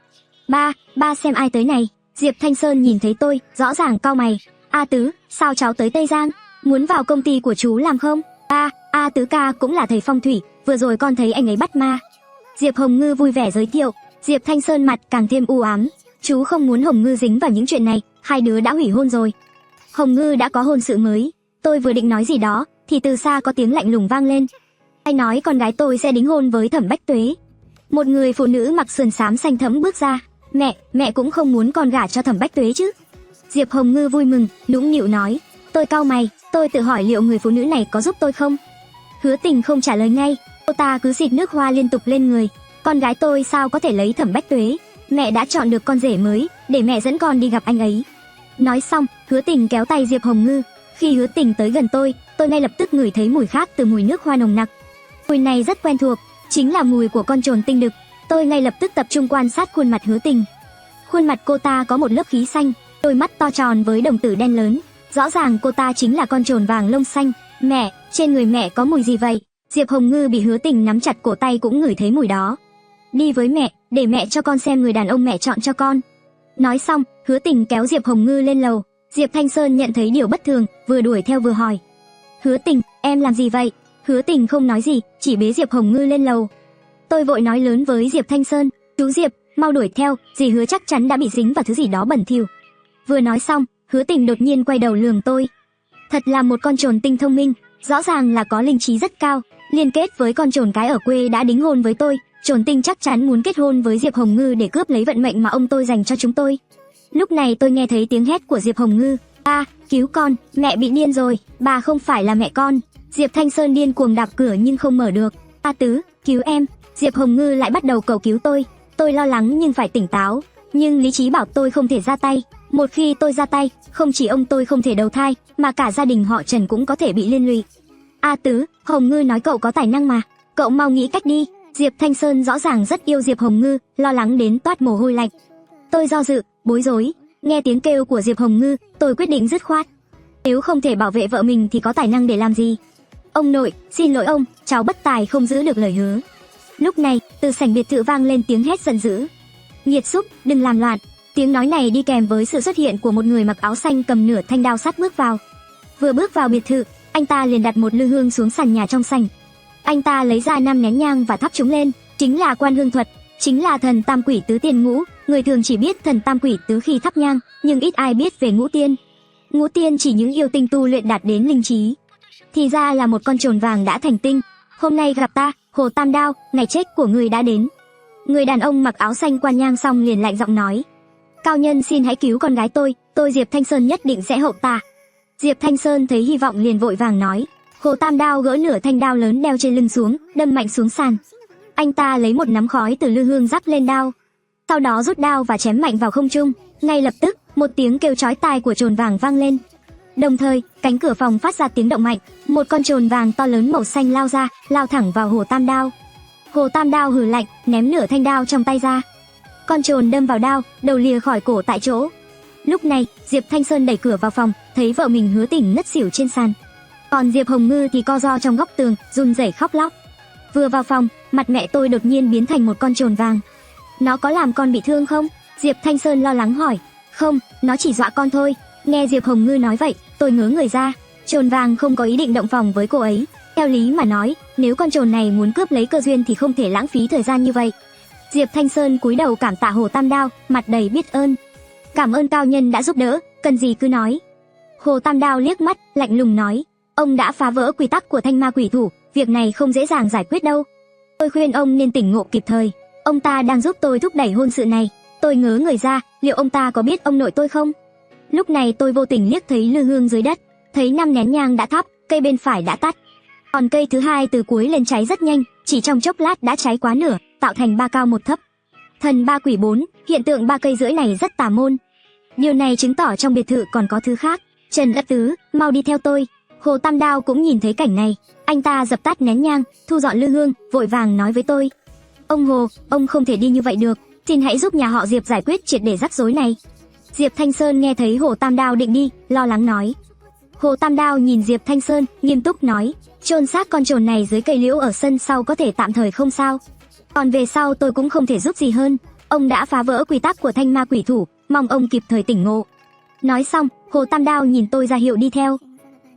Ba xem ai tới này. Diệp Thanh Sơn nhìn thấy tôi, rõ ràng cau mày. A Tứ, sao cháu tới Tây Giang? Muốn vào công ty của chú làm không? A Tứ ca cũng là thầy phong thủy, vừa rồi con thấy anh ấy bắt ma. Diệp Hồng Ngư vui vẻ giới thiệu. Diệp Thanh Sơn mặt càng thêm u ám. Chú không muốn Hồng Ngư dính vào những chuyện này, hai đứa đã hủy hôn rồi. Hồng Ngư đã có hôn sự mới. Tôi vừa định nói gì đó, thì từ xa có tiếng lạnh lùng vang lên. Ai nói con gái tôi sẽ đính hôn với Thẩm Bách Tuế? Một người phụ nữ mặc sườn xám xanh thẫm bước ra. Mẹ cũng không muốn con gả cho Thẩm Bách Tuế chứ? Diệp Hồng Ngư vui mừng, nũng nịu nói. Tôi cau mày, tôi tự hỏi liệu người phụ nữ này có giúp tôi không? Hứa Tình không trả lời ngay, cô ta cứ xịt nước hoa liên tục lên người. Con gái tôi sao có thể lấy Thẩm Bách Tuế? Mẹ đã chọn được con rể mới, để mẹ dẫn con đi gặp anh ấy. Nói xong, Hứa Tình kéo tay Diệp Hồng Ngư. Khi Hứa Tình tới gần tôi ngay lập tức ngửi thấy mùi khác từ mùi nước hoa nồng nặc. Mùi này rất quen thuộc, chính là mùi của con trồn tinh đực. Tôi ngay lập tức tập trung quan sát khuôn mặt Hứa Tình. Khuôn mặt cô ta có một lớp khí xanh, đôi mắt to tròn với đồng tử đen lớn. Rõ ràng cô ta chính là con trồn vàng lông xanh. Mẹ, trên người mẹ có mùi gì vậy? Diệp Hồng Ngư bị Hứa Tình nắm chặt cổ tay cũng ngửi thấy mùi đó. Đi với mẹ, để mẹ cho con xem người đàn ông mẹ chọn cho con. Nói xong, Hứa Tình kéo Diệp Hồng Ngư lên lầu. Diệp Thanh Sơn nhận thấy điều bất thường, vừa đuổi theo vừa hỏi. Hứa Tình, em làm gì vậy? Hứa Tình không nói gì, chỉ bế Diệp Hồng Ngư lên lầu. Tôi vội nói lớn với Diệp Thanh Sơn. Chú Diệp, mau đuổi theo, dì Hứa chắc chắn đã bị dính vào thứ gì đó bẩn thỉu. Vừa nói xong, Hứa Tình đột nhiên quay đầu lườm tôi. Thật là một con trồn tinh thông minh, rõ ràng là có linh trí rất cao. liên kết với con trồn cái ở quê đã đính hôn với tôi. Trồn Tinh chắc chắn muốn kết hôn với Diệp Hồng Ngư để cướp lấy vận mệnh mà ông tôi dành cho chúng tôi. Lúc này tôi nghe thấy tiếng hét của Diệp Hồng Ngư. Ba, cứu con, mẹ bị điên rồi, bà không phải là mẹ con. Diệp Thanh Sơn điên cuồng đạp cửa nhưng không mở được. A Tứ, cứu em. Diệp Hồng Ngư lại bắt đầu cầu cứu tôi. Tôi lo lắng nhưng phải tỉnh táo. Nhưng lý trí bảo tôi không thể ra tay. Một khi tôi ra tay, không chỉ ông tôi không thể đầu thai, mà cả gia đình họ Trần cũng có thể bị liên lụy. A Tứ, Hồng Ngư nói cậu có tài năng mà. Cậu mau nghĩ cách đi. Diệp Thanh Sơn rõ ràng rất yêu Diệp Hồng Ngư, lo lắng đến toát mồ hôi lạnh. Tôi do dự, bối rối. Nghe tiếng kêu của Diệp Hồng Ngư, tôi quyết định dứt khoát. Nếu không thể bảo vệ vợ mình thì có tài năng để làm gì? Ông nội, xin lỗi ông, cháu bất tài không giữ được lời hứa. Lúc này, từ sảnh biệt thự vang lên tiếng hét giận dữ. Nhiệt Xúc, đừng làm loạn. Tiếng nói này đi kèm với sự xuất hiện của một người mặc áo xanh cầm nửa thanh đao sắt bước vào. Vừa bước vào biệt thự, anh ta liền đặt một lư hương xuống sàn nhà trong sảnh. Anh ta lấy ra 5 nén nhang và thắp chúng lên, chính là quan hương thuật, chính là thần tam quỷ tứ tiên ngũ. Người thường chỉ biết thần tam quỷ tứ khi thắp nhang, nhưng ít ai biết về ngũ tiên. Ngũ tiên chỉ những yêu tinh tu luyện đạt đến linh trí. Thì ra là một con trồn vàng đã thành tinh. Hôm nay gặp ta, Hồ Tam Đao, ngày chết của người đã đến. Người đàn ông mặc áo xanh quan nhang xong liền lạnh giọng nói. Cao nhân xin hãy cứu con gái tôi Diệp Thanh Sơn nhất định sẽ hộ ta. Diệp Thanh Sơn thấy hy vọng liền vội vàng nói. Hồ Tam Đao gỡ nửa thanh đao lớn đeo trên lưng xuống, đâm mạnh xuống sàn. Anh ta lấy một nắm khói từ lư hương rắc lên đao. Sau đó rút đao và chém mạnh vào không trung. Ngay lập tức, một tiếng kêu chói tai của trồn vàng vang lên. Đồng thời, cánh cửa phòng phát ra tiếng động mạnh, một con trồn vàng to lớn màu xanh lao ra, lao thẳng vào Hồ Tam Đao. Hồ Tam Đao hừ lạnh, ném nửa thanh đao trong tay ra. Con trồn đâm vào đao, đầu lìa khỏi cổ tại chỗ. Lúc này, Diệp Thanh Sơn đẩy cửa vào phòng, thấy vợ mình hứa tỉnh ngất xỉu trên sàn. Còn Diệp Hồng Ngư thì co ro trong góc tường, run rẩy khóc lóc. Vừa vào phòng, mặt mẹ tôi đột nhiên biến thành một con trồn vàng. Nó có làm con bị thương không? Diệp Thanh Sơn lo lắng hỏi. Không, nó chỉ dọa con thôi. Nghe Diệp Hồng Ngư nói vậy, tôi ngớ người ra. Trồn vàng không có ý định động phòng với cô ấy. Theo lý mà nói, nếu con trồn này muốn cướp lấy cơ duyên thì không thể lãng phí thời gian như vậy. Diệp Thanh Sơn cúi đầu cảm tạ Hồ Tam Đao, mặt đầy biết ơn. Cảm ơn cao nhân đã giúp đỡ, cần gì cứ nói. Hồ Tam Đao liếc mắt, lạnh lùng nói. Ông đã phá vỡ quy tắc của Thanh Ma Quỷ Thủ, việc này không dễ dàng giải quyết đâu. Tôi khuyên ông nên tỉnh ngộ kịp thời. Ông ta đang giúp tôi thúc đẩy hôn sự này. Tôi ngớ người ra, liệu ông ta có biết ông nội tôi không? Lúc này tôi vô tình liếc thấy lư hương dưới đất, thấy 5 nén nhang đã thắp, cây bên phải đã tắt. Còn cây thứ hai từ cuối lên cháy rất nhanh, chỉ trong chốc lát đã cháy quá nửa, tạo thành 3 cao 1 thấp. Thần 3 quỷ 4, hiện tượng 3 cây rưỡi này rất tà môn. Điều này chứng tỏ trong biệt thự còn có thứ khác. Trần A Tứ, mau đi theo tôi. Hồ Tam Đao cũng nhìn thấy cảnh này, anh ta dập tắt nén nhang, thu dọn lư hương, vội vàng nói với tôi. Ông Hồ, ông không thể đi như vậy được, xin hãy giúp nhà họ Diệp giải quyết triệt để rắc rối này. Diệp Thanh Sơn nghe thấy Hồ Tam Đao định đi, lo lắng nói. Hồ Tam Đao nhìn Diệp Thanh Sơn, nghiêm túc nói. Chôn xác con trồn này dưới cây liễu ở sân sau có thể tạm thời không sao. Còn về sau tôi cũng không thể giúp gì hơn. Ông đã phá vỡ quy tắc của Thanh Ma Quỷ Thủ, mong ông kịp thời tỉnh ngộ. Nói xong, Hồ Tam Đao nhìn tôi ra hiệu đi theo.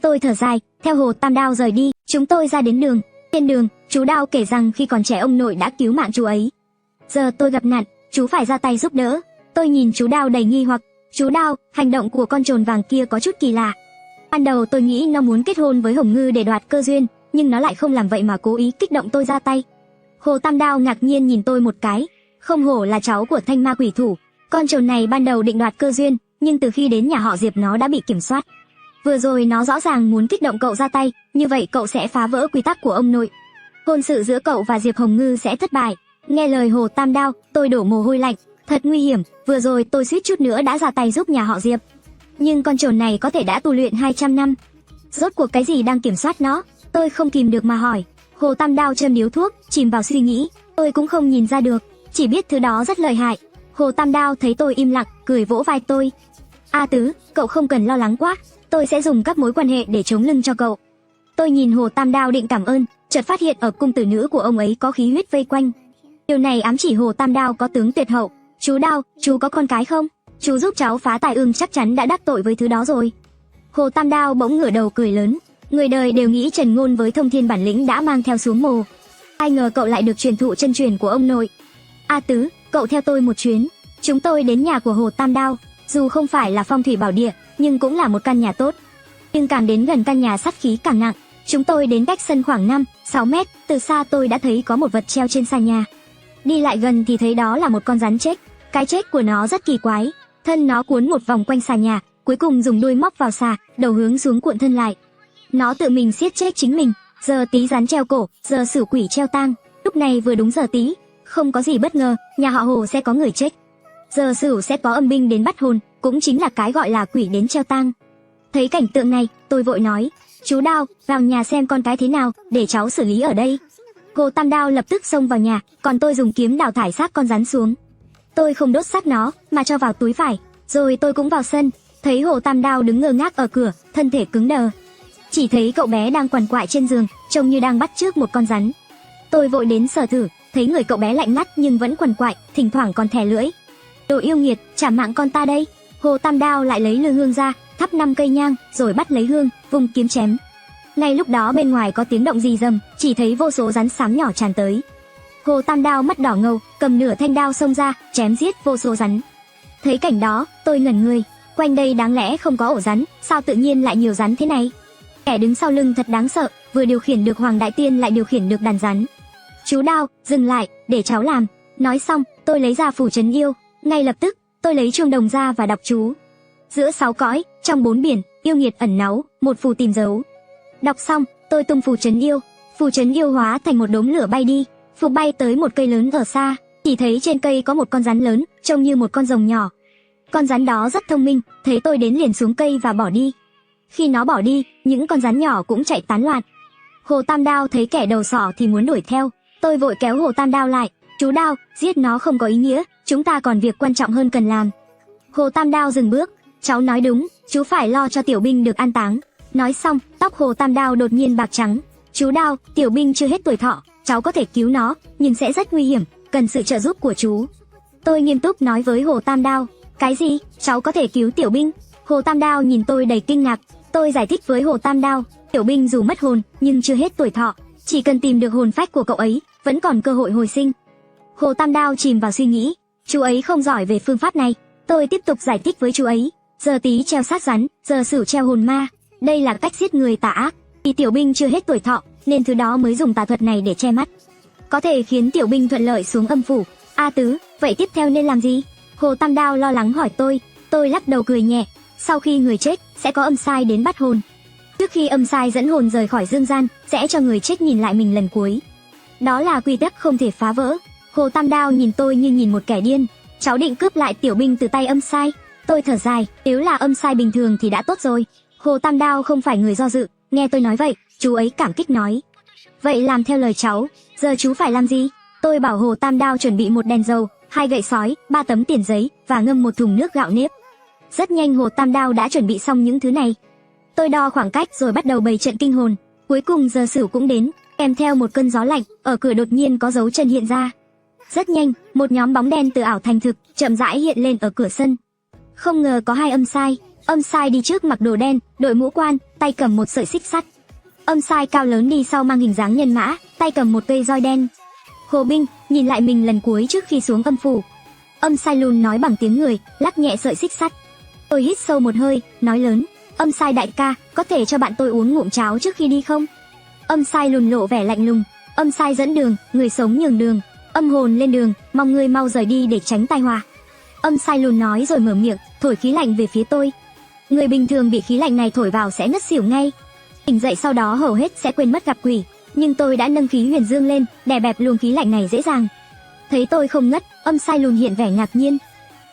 Tôi thở dài, theo Hồ Tam Đao rời đi. Chúng tôi ra đến đường. Trên đường, chú Đao kể rằng khi còn trẻ ông nội đã cứu mạng chú ấy. Giờ tôi gặp nạn, chú phải ra tay giúp đỡ. Tôi nhìn chú Đao đầy nghi hoặc. Chú Đao, hành động của con trồn vàng kia có chút kỳ lạ. Ban đầu tôi nghĩ nó muốn kết hôn với Hồng Ngư để đoạt cơ duyên, nhưng nó lại không làm vậy mà cố ý kích động tôi ra tay. Hồ Tam Đao ngạc nhiên nhìn tôi một cái. Không hổ là cháu của Thanh Ma Quỷ Thủ. Con trồn này ban đầu định đoạt cơ duyên, nhưng từ khi đến nhà họ Diệp nó đã bị kiểm soát. Vừa rồi nó rõ ràng muốn kích động cậu ra tay, như vậy cậu sẽ phá vỡ quy tắc của ông nội. Hôn sự giữa cậu và Diệp Hồng Ngư sẽ thất bại. Nghe lời Hồ Tam Đao, tôi đổ mồ hôi lạnh. Thật nguy hiểm, vừa rồi tôi suýt chút nữa đã ra tay giúp nhà họ Diệp. Nhưng con trồn này có thể đã tu luyện 200 năm. Rốt cuộc cái gì đang kiểm soát nó? Tôi không kìm được mà hỏi. Hồ Tam Đao châm điếu thuốc, chìm vào suy nghĩ. Tôi cũng không nhìn ra được, chỉ biết thứ đó rất lợi hại. Hồ Tam Đao thấy tôi im lặng, cười vỗ vai tôi. A Tứ, cậu không cần lo lắng quá, tôi sẽ dùng các mối quan hệ để chống lưng cho cậu. Tôi nhìn Hồ Tam Đao định cảm ơn, chợt phát hiện ở cung tử nữ của ông ấy có khí huyết vây quanh. Điều này ám chỉ Hồ Tam Đao có tướng tuyệt hậu. Chú Đao, chú có con cái không? Chú giúp cháu phá tài ương chắc chắn đã đắc tội với thứ đó rồi. Hồ Tam Đao bỗng ngửa đầu cười lớn. Người đời đều nghĩ Trần Ngôn với thông thiên bản lĩnh đã mang theo xuống mồ. Ai ngờ cậu lại được truyền thụ chân truyền của ông nội. A Tứ, cậu theo tôi một chuyến. Chúng tôi đến nhà của Hồ Tam Đao. Dù không phải là phong thủy bảo địa, nhưng cũng là một căn nhà tốt. Nhưng càng đến gần căn nhà sát khí càng nặng. Chúng tôi đến cách sân khoảng 5-6 mét, từ xa tôi đã thấy có một vật treo trên sàn nhà. Đi lại gần thì thấy đó là một con rắn chết. Cái chết của nó rất kỳ quái, thân nó cuốn một vòng quanh sàn nhà, cuối cùng dùng đuôi móc vào xà, đầu hướng xuống cuộn thân lại. Nó tự mình siết chết chính mình, giờ tí rắn treo cổ, giờ xử quỷ treo tang. Lúc này vừa đúng giờ tí, không có gì bất ngờ, nhà họ Hồ sẽ có người chết. Giờ Sửu sẽ có âm binh đến bắt hồn, cũng chính là cái gọi là quỷ đến treo tang. Thấy cảnh tượng này, tôi vội nói, chú Đao, vào nhà xem con cái thế nào, để cháu xử lý ở đây. Hồ Tam Đao lập tức xông vào nhà, còn tôi dùng kiếm đào thải xác con rắn xuống. Tôi không đốt xác nó, mà cho vào túi vải, rồi tôi cũng vào sân, thấy Hồ Tam Đao đứng ngơ ngác ở cửa, thân thể cứng đờ. Chỉ thấy cậu bé đang quằn quại trên giường, trông như đang bắt chước một con rắn. Tôi vội đến sờ thử, thấy người cậu bé lạnh ngắt nhưng vẫn quằn quại, thỉnh thoảng còn thè lưỡi. Đồ yêu nghiệt, trả mạng con ta đây. Hồ Tam Đao lại lấy lư hương ra, thắp 5 cây nhang, rồi bắt lấy hương, vùng kiếm chém. Ngay lúc đó bên ngoài có tiếng động rì rầm, chỉ thấy vô số rắn xám nhỏ tràn tới. Hồ Tam Đao mắt đỏ ngầu, cầm nửa thanh đao xông ra, chém giết vô số rắn. Thấy cảnh đó, tôi ngẩn người, quanh đây đáng lẽ không có ổ rắn, sao tự nhiên lại nhiều rắn thế này? Kẻ đứng sau lưng thật đáng sợ, vừa điều khiển được Hoàng Đại Tiên lại điều khiển được đàn rắn. Chú Đao, dừng lại, để cháu làm. Nói xong, tôi lấy ra phù trấn yêu. Ngay lập tức, tôi lấy chuông đồng ra và đọc chú. Giữa 6 cõi, trong 4 biển, yêu nghiệt ẩn náu, một phù tìm dấu. Đọc xong, tôi tung phù trấn yêu. Phù trấn yêu hóa thành một đốm lửa bay đi. Phù bay tới một cây lớn ở xa, chỉ thấy trên cây có một con rắn lớn, trông như một con rồng nhỏ. Con rắn đó rất thông minh, thấy tôi đến liền xuống cây và bỏ đi. Khi nó bỏ đi, những con rắn nhỏ cũng chạy tán loạn. Hồ Tam Đao thấy kẻ đầu sỏ thì muốn đuổi theo, tôi vội kéo Hồ Tam Đao lại. Chú Đao, giết nó không có ý nghĩa, chúng ta còn việc quan trọng hơn cần làm. Hồ Tam Đao dừng bước, cháu nói đúng, chú phải lo cho tiểu binh được an táng. Nói xong, tóc Hồ Tam Đao đột nhiên bạc trắng. Chú Đao, tiểu binh chưa hết tuổi thọ, cháu có thể cứu nó, nhưng sẽ rất nguy hiểm, cần sự trợ giúp của chú. Tôi nghiêm túc nói với Hồ Tam Đao, cái gì, cháu có thể cứu tiểu binh? Hồ Tam Đao nhìn tôi đầy kinh ngạc. Tôi giải thích với Hồ Tam Đao, tiểu binh dù mất hồn nhưng chưa hết tuổi thọ, chỉ cần tìm được hồn phách của cậu ấy, vẫn còn cơ hội hồi sinh. Hồ Tam Đao chìm vào suy nghĩ, chú ấy không giỏi về phương pháp này. Tôi tiếp tục giải thích với chú ấy, giờ tí treo xác rắn, giờ Sửu treo hồn ma, đây là cách giết người tà ác. Vì tiểu binh chưa hết tuổi thọ, nên thứ đó mới dùng tà thuật này để che mắt, có thể khiến tiểu binh thuận lợi xuống âm phủ. A Tứ, vậy tiếp theo nên làm gì? Hồ Tam Đao lo lắng hỏi tôi lắc đầu cười nhẹ. Sau khi người chết, sẽ có âm sai đến bắt hồn. Trước khi âm sai dẫn hồn rời khỏi dương gian, sẽ cho người chết nhìn lại mình lần cuối. Đó là quy tắc không thể phá vỡ. Hồ Tam Đao nhìn tôi như nhìn một kẻ điên. Cháu định cướp lại tiểu binh từ tay âm sai? Tôi thở dài, nếu là âm sai bình thường thì đã tốt rồi. Hồ Tam Đao không phải người do dự, nghe tôi nói vậy, chú ấy cảm kích nói, vậy làm theo lời cháu. Giờ chú phải làm gì? Tôi bảo Hồ Tam Đao chuẩn bị một đèn dầu, 2 gậy sói, 3 tấm tiền giấy và ngâm một thùng nước gạo nếp. Rất nhanh Hồ Tam Đao đã chuẩn bị xong những thứ này. Tôi đo khoảng cách rồi bắt đầu bày trận kinh hồn. Cuối cùng giờ Sửu cũng đến, kèm theo một cơn gió lạnh, ở cửa đột nhiên có dấu chân hiện ra. Rất nhanh, một nhóm bóng đen từ ảo thành thực, chậm rãi hiện lên ở cửa sân. Không ngờ có 2 âm sai đi trước mặc đồ đen, đội mũ quan, tay cầm một sợi xích sắt. Âm sai cao lớn đi sau mang hình dáng nhân mã, tay cầm một cây roi đen. Hồ binh, nhìn lại mình lần cuối trước khi xuống âm phủ. Âm sai lùn nói bằng tiếng người, lắc nhẹ sợi xích sắt. Tôi hít sâu một hơi, nói lớn, âm sai đại ca, có thể cho bạn tôi uống ngụm cháo trước khi đi không? Âm sai lùn lộ vẻ lạnh lùng, âm sai dẫn đường, người sống nhường đường, âm hồn lên đường, mong ngươi mau rời đi để tránh tai họa. Âm sai lùn nói rồi mở miệng, thổi khí lạnh về phía tôi. Người bình thường bị khí lạnh này thổi vào sẽ ngất xỉu ngay. Tỉnh dậy sau đó hầu hết sẽ quên mất gặp quỷ, nhưng tôi đã nâng khí huyền dương lên, đè bẹp luồng khí lạnh này dễ dàng. Thấy tôi không ngất, âm sai lùn hiện vẻ ngạc nhiên.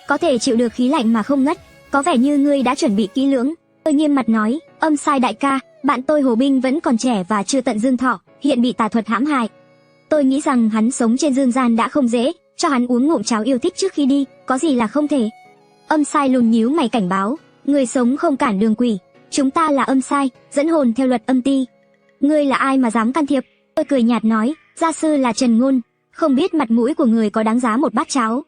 Có thể chịu được khí lạnh mà không ngất, có vẻ như ngươi đã chuẩn bị kỹ lưỡng. Tôi nghiêm mặt nói, âm sai đại ca, bạn tôi Hồ binh vẫn còn trẻ và chưa tận dương thọ, hiện bị tà thuật hãm hại. Tôi nghĩ rằng hắn sống trên dương gian đã không dễ, cho hắn uống ngụm cháo yêu thích trước khi đi, có gì là không thể. Âm sai lùn nhíu mày cảnh báo, người sống không cản đường quỷ, chúng ta là âm sai, dẫn hồn theo luật âm ti. Ngươi là ai mà dám can thiệp? Tôi cười nhạt nói, gia sư là Trần Ngôn, không biết mặt mũi của người có đáng giá một bát cháo.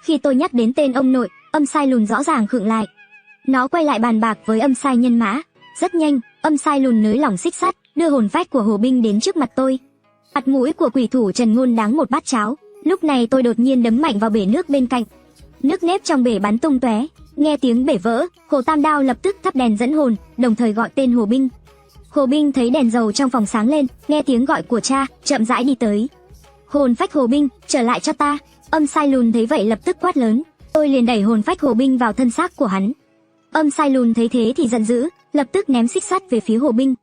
Khi tôi nhắc đến tên ông nội, âm sai lùn rõ ràng khựng lại. Nó quay lại bàn bạc với âm sai nhân mã. Rất nhanh, âm sai lùn nới lỏng xích sắt, đưa hồn phách của Hồ binh đến trước mặt tôi. Mặt mũi của quỷ thủ Trần Ngôn đáng một bát cháo. Lúc này tôi đột nhiên đấm mạnh vào bể nước bên cạnh. Nước nếp trong bể bắn tung tóe. Nghe tiếng bể vỡ, Hồ Tam Đao lập tức thắp đèn dẫn hồn, đồng thời gọi tên Hồ binh. Hồ Binh thấy đèn dầu trong phòng sáng lên, nghe tiếng gọi của cha, chậm rãi đi tới. Hồn phách Hồ Binh, trở lại cho ta. Âm Sai Lùn thấy vậy lập tức quát lớn. Tôi liền đẩy hồn phách Hồ Binh vào thân xác của hắn. Âm Sai Lùn thấy thế thì giận dữ, lập tức ném xích sắt về phía Hồ Binh.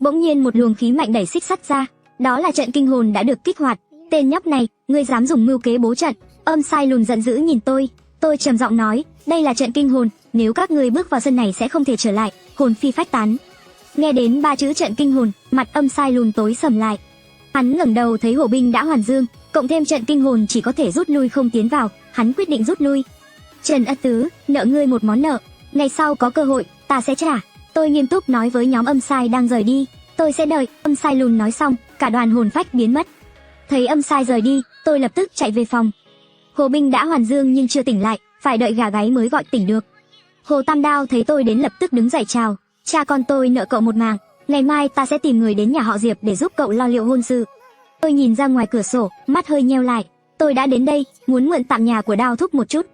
Bỗng nhiên một luồng khí mạnh đẩy xích sắt ra, đó là trận kinh hồn đã được kích hoạt. Tên nhóc này, ngươi dám dùng mưu kế bố trận? Âm Sai Lùn giận dữ nhìn tôi trầm giọng nói, đây là trận kinh hồn, nếu các ngươi bước vào sân này sẽ không thể trở lại, hồn phi phách tán. Nghe đến 3 chữ trận kinh hồn, mặt Âm Sai Lùn tối sầm lại. Hắn ngẩng đầu thấy Hồ Binh đã hoàn dương, cộng thêm trận kinh hồn chỉ có thể rút lui không tiến vào, hắn quyết định rút lui. Trần A Tứ, nợ ngươi một món nợ, ngày sau có cơ hội, ta sẽ trả. Tôi nghiêm túc nói với nhóm Âm Sai đang rời đi, tôi sẽ đợi. Âm Sai Lùn nói xong, cả đoàn hồn phách biến mất. Thấy Âm Sai rời đi, tôi lập tức chạy về phòng. Hồ Binh đã hoàn dương nhưng chưa tỉnh lại, phải đợi gà gáy mới gọi tỉnh được. Hồ Tam Đao thấy tôi đến lập tức đứng dậy chào, cha con tôi nợ cậu một mạng, ngày mai ta sẽ tìm người đến nhà họ Diệp để giúp cậu lo liệu hôn sự. Tôi nhìn ra ngoài cửa sổ, mắt hơi nheo lại, tôi đã đến đây, muốn mượn tạm nhà của Đao thúc một chút.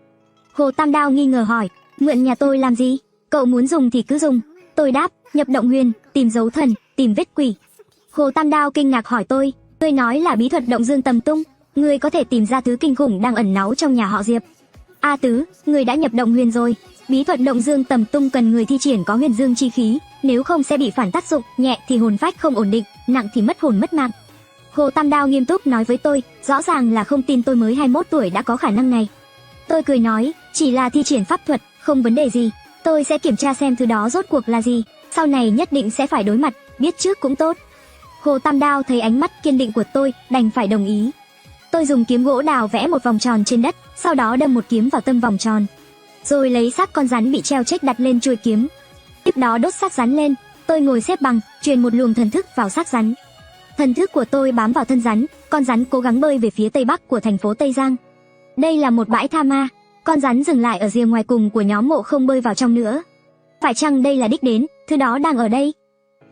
Hồ Tam Đao nghi ngờ hỏi, mượn nhà tôi làm gì? Cậu muốn dùng thì cứ dùng. Tôi đáp, nhập động huyền, tìm dấu thần, tìm vết quỷ. Hồ Tam Đao kinh ngạc hỏi tôi, ngươi nói là bí thuật động dương tầm tung, ngươi có thể tìm ra thứ kinh khủng đang ẩn náu trong nhà họ Diệp. A Tứ, ngươi đã nhập động huyền rồi. Bí thuật động dương tầm tung cần người thi triển có huyền dương chi khí, nếu không sẽ bị phản tác dụng, nhẹ thì hồn phách không ổn định, nặng thì mất hồn mất mạng. Hồ Tam Đao nghiêm túc nói với tôi, rõ ràng là không tin tôi mới 21 tuổi đã có khả năng này. Tôi cười nói, chỉ là thi triển pháp thuật, không vấn đề gì. Tôi sẽ kiểm tra xem thứ đó rốt cuộc là gì, sau này nhất định sẽ phải đối mặt, biết trước cũng tốt. Hồ Tam Đao thấy ánh mắt kiên định của tôi, đành phải đồng ý. Tôi dùng kiếm gỗ đào vẽ một vòng tròn trên đất, sau đó đâm một kiếm vào tâm vòng tròn. Rồi lấy xác con rắn bị treo chết đặt lên chuôi kiếm. Tiếp đó đốt xác rắn lên, tôi ngồi xếp bằng, truyền một luồng thần thức vào xác rắn. Thần thức của tôi bám vào thân rắn, con rắn cố gắng bơi về phía tây bắc của thành phố Tây Giang. Đây là một bãi tha ma, con rắn dừng lại ở rìa ngoài cùng của nhóm mộ không bơi vào trong nữa. Phải chăng đây là đích đến, thứ đó đang ở đây?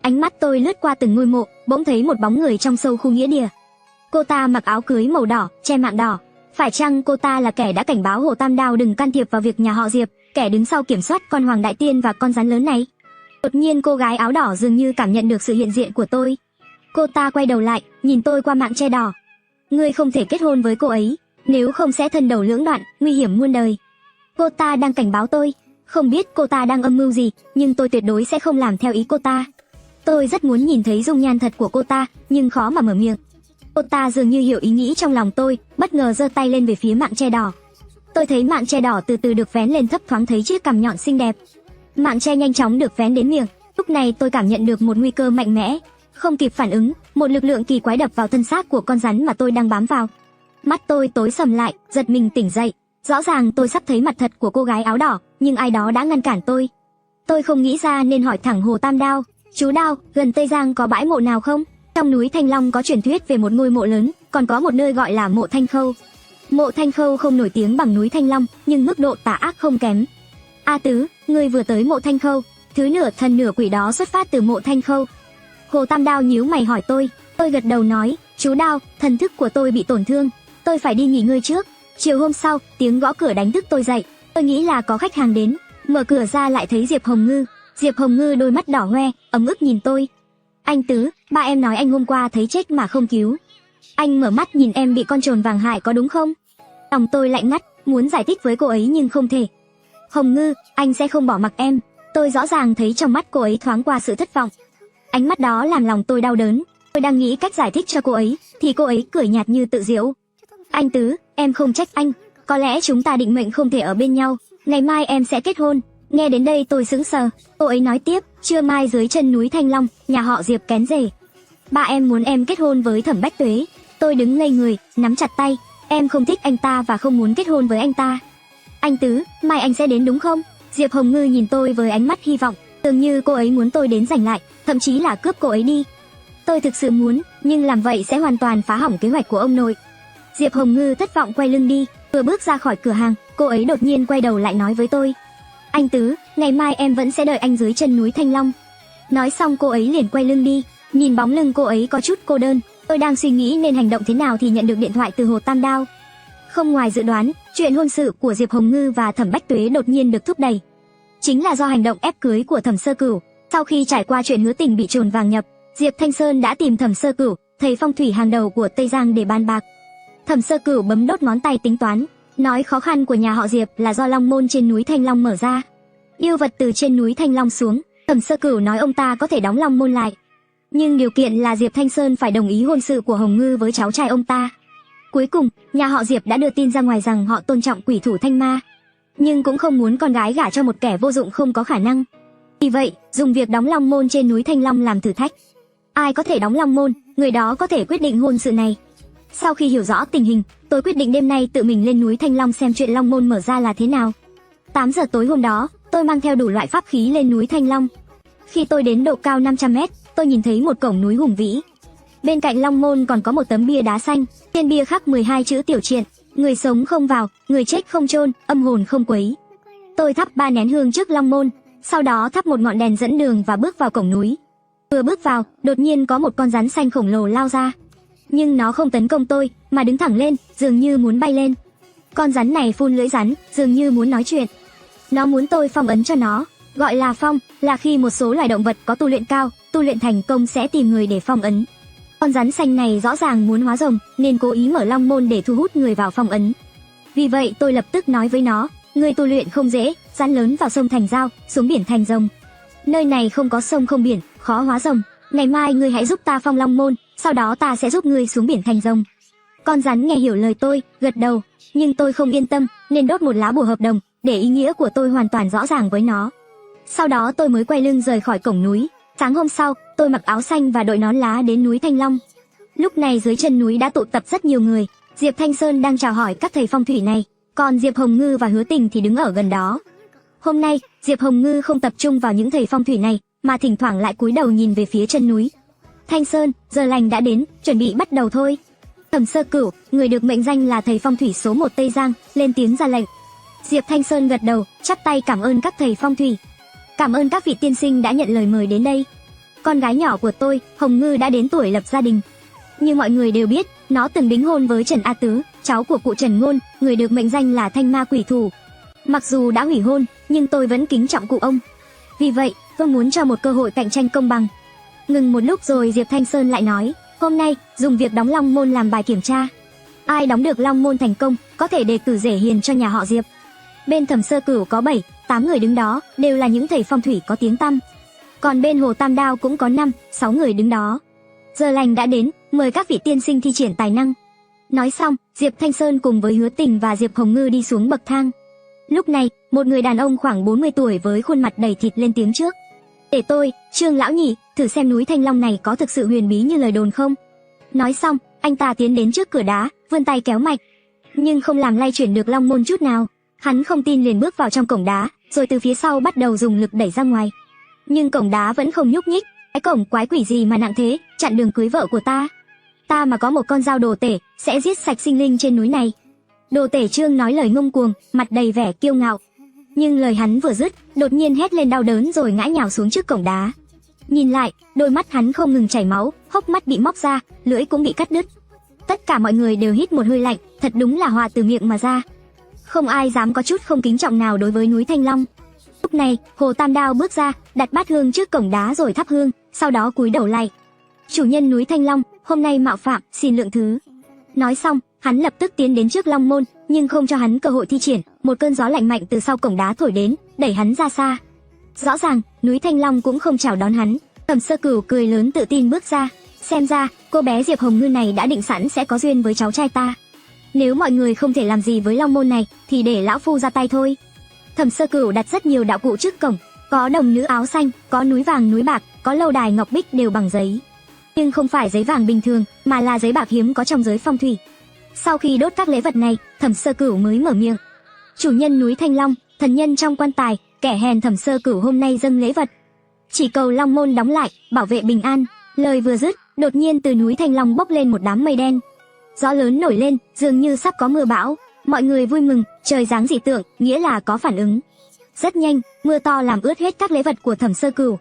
Ánh mắt tôi lướt qua từng ngôi mộ, bỗng thấy một bóng người trong sâu khu nghĩa địa. Cô ta mặc áo cưới màu đỏ, che mạng đỏ. Phải chăng cô ta là kẻ đã cảnh báo Hồ Tam Đao đừng can thiệp vào việc nhà họ Diệp, kẻ đứng sau kiểm soát con Hoàng Đại Tiên và con rắn lớn này? Đột nhiên cô gái áo đỏ dường như cảm nhận được sự hiện diện của tôi. Cô ta quay đầu lại, nhìn tôi qua mạng che đỏ. Ngươi không thể kết hôn với cô ấy, nếu không sẽ thân đầu lưỡng đoạn, nguy hiểm muôn đời. Cô ta đang cảnh báo tôi. Không biết cô ta đang âm mưu gì, nhưng tôi tuyệt đối sẽ không làm theo ý cô ta. Tôi rất muốn nhìn thấy dung nhan thật của cô ta, nhưng khó mà mở miệng. Cô ta dường như hiểu ý nghĩ trong lòng tôi, bất ngờ giơ tay lên về phía mạng che đỏ. Tôi thấy mạng che đỏ từ từ được vén lên thấp thoáng thấy chiếc cằm nhọn xinh đẹp. Mạng che nhanh chóng được vén đến miệng, lúc này tôi cảm nhận được một nguy cơ mạnh mẽ. Không kịp phản ứng, một lực lượng kỳ quái đập vào thân xác của con rắn mà tôi đang bám vào. Mắt tôi tối sầm lại, giật mình tỉnh dậy. Rõ ràng tôi sắp thấy mặt thật của cô gái áo đỏ, nhưng ai đó đã ngăn cản tôi. Tôi không nghĩ ra nên hỏi thẳng Hồ Tam Đao, chú Đao, gần Tây Giang có bãi mộ nào không? Trong núi Thanh Long có truyền thuyết về một ngôi mộ lớn, còn có một nơi gọi là mộ Thanh Khâu. Mộ Thanh Khâu không nổi tiếng bằng núi Thanh Long, nhưng mức độ tà ác không kém. A Tứ, ngươi vừa tới mộ Thanh Khâu, thứ nửa thần nửa quỷ đó xuất phát từ mộ Thanh Khâu. Hồ Tam Đao nhíu mày hỏi tôi gật đầu nói, chú Đao, thần thức của tôi bị tổn thương, tôi phải đi nghỉ ngơi trước. Chiều hôm sau, tiếng gõ cửa đánh thức tôi dậy, tôi nghĩ là có khách hàng đến, mở cửa ra lại thấy Diệp Hồng Ngư. Diệp Hồng Ngư đôi mắt đỏ hoe, ấm ức nhìn tôi. Anh Tứ, ba em nói anh hôm qua thấy chết mà không cứu. Anh mở mắt nhìn em bị con trồn vàng hại có đúng không? Lòng tôi lạnh ngắt, muốn giải thích với cô ấy nhưng không thể. Hồng Ngư, anh sẽ không bỏ mặc em. Tôi rõ ràng thấy trong mắt cô ấy thoáng qua sự thất vọng. Ánh mắt đó làm lòng tôi đau đớn. Tôi đang nghĩ cách giải thích cho cô ấy, thì cô ấy cười nhạt như tự giễu. Anh Tứ, em không trách anh. Có lẽ chúng ta định mệnh không thể ở bên nhau. Ngày mai em sẽ kết hôn. Nghe đến đây tôi sững sờ. Cô ấy nói tiếp, trưa mai dưới chân núi Thanh Long, nhà họ Diệp kén rể. Ba em muốn em kết hôn với Thẩm Bách Tuế. Tôi đứng ngây người, nắm chặt tay. Em không thích anh ta và không muốn kết hôn với anh ta. Anh Tứ, mai anh sẽ đến đúng không? Diệp Hồng Ngư nhìn tôi với ánh mắt hy vọng, dường như cô ấy muốn tôi đến giành lại, thậm chí là cướp cô ấy đi. Tôi thực sự muốn, nhưng làm vậy sẽ hoàn toàn phá hỏng kế hoạch của ông nội. Diệp Hồng Ngư thất vọng quay lưng đi, vừa bước ra khỏi cửa hàng, cô ấy đột nhiên quay đầu lại nói với tôi. Anh Tứ, ngày mai em vẫn sẽ đợi anh dưới chân núi Thanh Long. Nói xong cô ấy liền quay lưng đi, nhìn bóng lưng cô ấy có chút cô đơn. Tôi đang suy nghĩ nên hành động thế nào thì nhận được điện thoại từ Hồ Tam Đao. Không ngoài dự đoán, chuyện hôn sự của Diệp Hồng Ngư và Thẩm Bách Tuế đột nhiên được thúc đẩy. Chính là do hành động ép cưới của Thẩm Sơ Cửu. Sau khi trải qua chuyện Hứa Tình bị trồn vàng nhập, Diệp Thanh Sơn đã tìm Thẩm Sơ Cửu, thầy phong thủy hàng đầu của Tây Giang để bàn bạc. Thẩm Sơ Cửu bấm đốt ngón tay tính toán, nói khó khăn của nhà họ Diệp là do Long môn trên núi Thanh Long mở ra. Yêu vật từ trên núi Thanh Long xuống, Thẩm Sơ Cửu nói ông ta có thể đóng Long môn lại, nhưng điều kiện là Diệp Thanh Sơn phải đồng ý hôn sự của Hồng Ngư với cháu trai ông ta. Cuối cùng, nhà họ Diệp đã đưa tin ra ngoài rằng họ tôn trọng quỷ thủ Thanh Ma, nhưng cũng không muốn con gái gả cho một kẻ vô dụng không có khả năng. Vì vậy, dùng việc đóng Long môn trên núi Thanh Long làm thử thách. Ai có thể đóng Long môn, người đó có thể quyết định hôn sự này. Sau khi hiểu rõ tình hình, tôi quyết định đêm nay tự mình lên núi Thanh Long xem chuyện Long môn mở ra là thế nào. 8 giờ tối hôm đó, tôi mang theo đủ loại pháp khí lên núi Thanh Long. Khi tôi đến độ cao 500 mét, tôi nhìn thấy một cổng núi hùng vĩ. Bên cạnh Long môn còn có một tấm bia đá xanh, trên bia khắc 12 chữ tiểu triện: người sống không vào, người chết không chôn, âm hồn không quấy. Tôi thắp 3 nén hương trước Long môn, sau đó thắp một ngọn đèn dẫn đường và bước vào cổng núi. Vừa bước vào, đột nhiên có một con rắn xanh khổng lồ lao ra. Nhưng nó không tấn công tôi, mà đứng thẳng lên, dường như muốn bay lên. Con rắn này phun lưỡi rắn, dường như muốn nói chuyện. Nó muốn tôi phong ấn cho nó. Gọi là phong, là khi một số loài động vật có tu luyện cao, tu luyện thành công sẽ tìm người để phong ấn. Con rắn xanh này rõ ràng muốn hóa rồng, nên cố ý mở Long môn để thu hút người vào phong ấn. Vì vậy tôi lập tức nói với nó, ngươi tu luyện không dễ, rắn lớn vào sông thành dao, xuống biển thành rồng. Nơi này không có sông không biển, khó hóa rồng. Ngày mai ngươi hãy giúp ta phong Long môn, sau đó ta sẽ giúp ngươi xuống biển thành rồng. Con rắn nghe hiểu lời tôi, gật đầu, nhưng tôi không yên tâm, nên đốt một lá bùa hợp đồng, để ý nghĩa của tôi hoàn toàn rõ ràng với nó. Sau đó tôi mới quay lưng rời khỏi cổng núi. Sáng hôm sau, tôi mặc áo xanh và đội nón lá đến núi Thanh Long. Lúc này dưới chân núi đã tụ tập rất nhiều người. Diệp Thanh Sơn đang chào hỏi các thầy phong thủy này, còn Diệp Hồng Ngư và Hứa Tình thì đứng ở gần đó. Hôm nay, Diệp Hồng Ngư không tập trung vào những thầy phong thủy này, mà thỉnh thoảng lại cúi đầu nhìn về phía chân núi. Thanh Sơn, giờ lành đã đến, chuẩn bị bắt đầu thôi. Thẩm Sơ Cửu, người được mệnh danh là thầy phong thủy số 1 Tây Giang, lên tiếng ra lệnh. Diệp Thanh Sơn gật đầu, chắp tay cảm ơn các thầy phong thủy. Cảm ơn các vị tiên sinh đã nhận lời mời đến đây. Con gái nhỏ của tôi, Hồng Ngư đã đến tuổi lập gia đình. Như mọi người đều biết, nó từng đính hôn với Trần A Tứ, cháu của cụ Trần Ngôn, người được mệnh danh là Thanh Ma Quỷ Thủ. Mặc dù đã hủy hôn, nhưng tôi vẫn kính trọng cụ ông. Vì vậy, tôi muốn cho một cơ hội cạnh tranh công bằng. Ngừng một lúc rồi Diệp Thanh Sơn lại nói, hôm nay, dùng việc đóng Long môn làm bài kiểm tra. Ai đóng được Long môn thành công, có thể đề cử rể hiền cho nhà họ Diệp. Bên Thẩm Sơ Cửu có 7, 8 người đứng đó, đều là những thầy phong thủy có tiếng tăm. Còn bên Hồ Tam Đao cũng có 5, 6 người đứng đó. Giờ lành đã đến, mời các vị tiên sinh thi triển tài năng. Nói xong, Diệp Thanh Sơn cùng với Hứa Tình và Diệp Hồng Ngư đi xuống bậc thang. Lúc này, một người đàn ông khoảng 40 tuổi với khuôn mặt đầy thịt lên tiếng trước. Để tôi, Trương lão nhị, thử xem núi Thanh Long này có thực sự huyền bí như lời đồn không. Nói xong, anh ta tiến đến trước cửa đá, vươn tay kéo mạch, nhưng không làm lay chuyển được Long môn chút nào. Hắn không tin liền bước vào trong cổng đá, rồi từ phía sau bắt đầu dùng lực đẩy ra ngoài. Nhưng cổng đá vẫn không nhúc nhích. Cái cổng quái quỷ gì mà nặng thế, chặn đường cưới vợ của ta. Ta mà có một con dao đồ tể, sẽ giết sạch sinh linh trên núi này. Đồ tể Trương nói lời ngông cuồng, mặt đầy vẻ kiêu ngạo. Nhưng lời hắn vừa dứt, đột nhiên hét lên đau đớn rồi ngã nhào xuống trước cổng đá. Nhìn lại, đôi mắt hắn không ngừng chảy máu, hốc mắt bị móc ra, lưỡi cũng bị cắt đứt. Tất cả mọi người đều hít một hơi lạnh, thật đúng là hòa từ miệng mà ra. Không ai dám có chút không kính trọng nào đối với núi Thanh Long. Lúc này, Hồ Tam Đao bước ra, đặt bát hương trước cổng đá rồi thắp hương, sau đó cúi đầu lạy. Chủ nhân núi Thanh Long, hôm nay mạo phạm, xin lượng thứ. Nói xong, hắn lập tức tiến đến trước Long môn, nhưng không cho hắn cơ hội thi triển, một cơn gió lạnh mạnh từ sau cổng đá thổi đến, đẩy hắn ra xa. Rõ ràng, núi Thanh Long cũng không chào đón hắn. Thẩm Sơ Cửu cười lớn tự tin bước ra, xem ra, cô bé Diệp Hồng Ngư này đã định sẵn sẽ có duyên với cháu trai ta. Nếu mọi người không thể làm gì với Long môn này, thì để lão phu ra tay thôi. Thẩm Sơ Cửu đặt rất nhiều đạo cụ trước cổng, có đồng nữ áo xanh, có núi vàng núi bạc, có lâu đài ngọc bích đều bằng giấy. Nhưng không phải giấy vàng bình thường, mà là giấy bạc hiếm có trong giới phong thủy. Sau khi đốt các lễ vật này, Thẩm Sơ Cửu mới mở miệng. Chủ nhân núi Thanh Long, thần nhân trong quan tài, kẻ hèn Thẩm Sơ Cửu hôm nay dâng lễ vật. Chỉ cầu Long môn đóng lại, bảo vệ bình an. Lời vừa dứt, đột nhiên từ núi Thanh Long bốc lên một đám mây đen. Gió lớn nổi lên, dường như sắp có mưa bão. Mọi người vui mừng, trời giáng dị tượng, nghĩa là có phản ứng. Rất nhanh, mưa to làm ướt hết các lễ vật của Thẩm Sơ Cửu.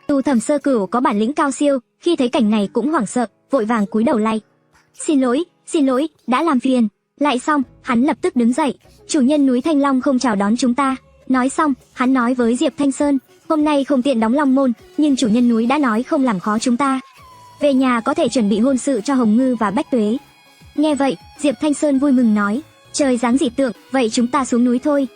Dù Thẩm Sơ Cửu có bản lĩnh cao siêu, khi thấy cảnh này cũng hoảng sợ, vội vàng cúi đầu lạy. Xin lỗi, đã làm phiền. Lại xong, hắn lập tức đứng dậy. Chủ nhân núi Thanh Long không chào đón chúng ta. Nói xong, hắn nói với Diệp Thanh Sơn, Hôm nay không tiện đóng long môn, nhưng chủ nhân núi đã nói không làm khó chúng ta. Về nhà có thể chuẩn bị hôn sự cho Hồng Ngư và Bách Tuế. Nghe vậy, Diệp Thanh Sơn vui mừng nói, trời giáng dị tượng, vậy chúng ta xuống núi thôi.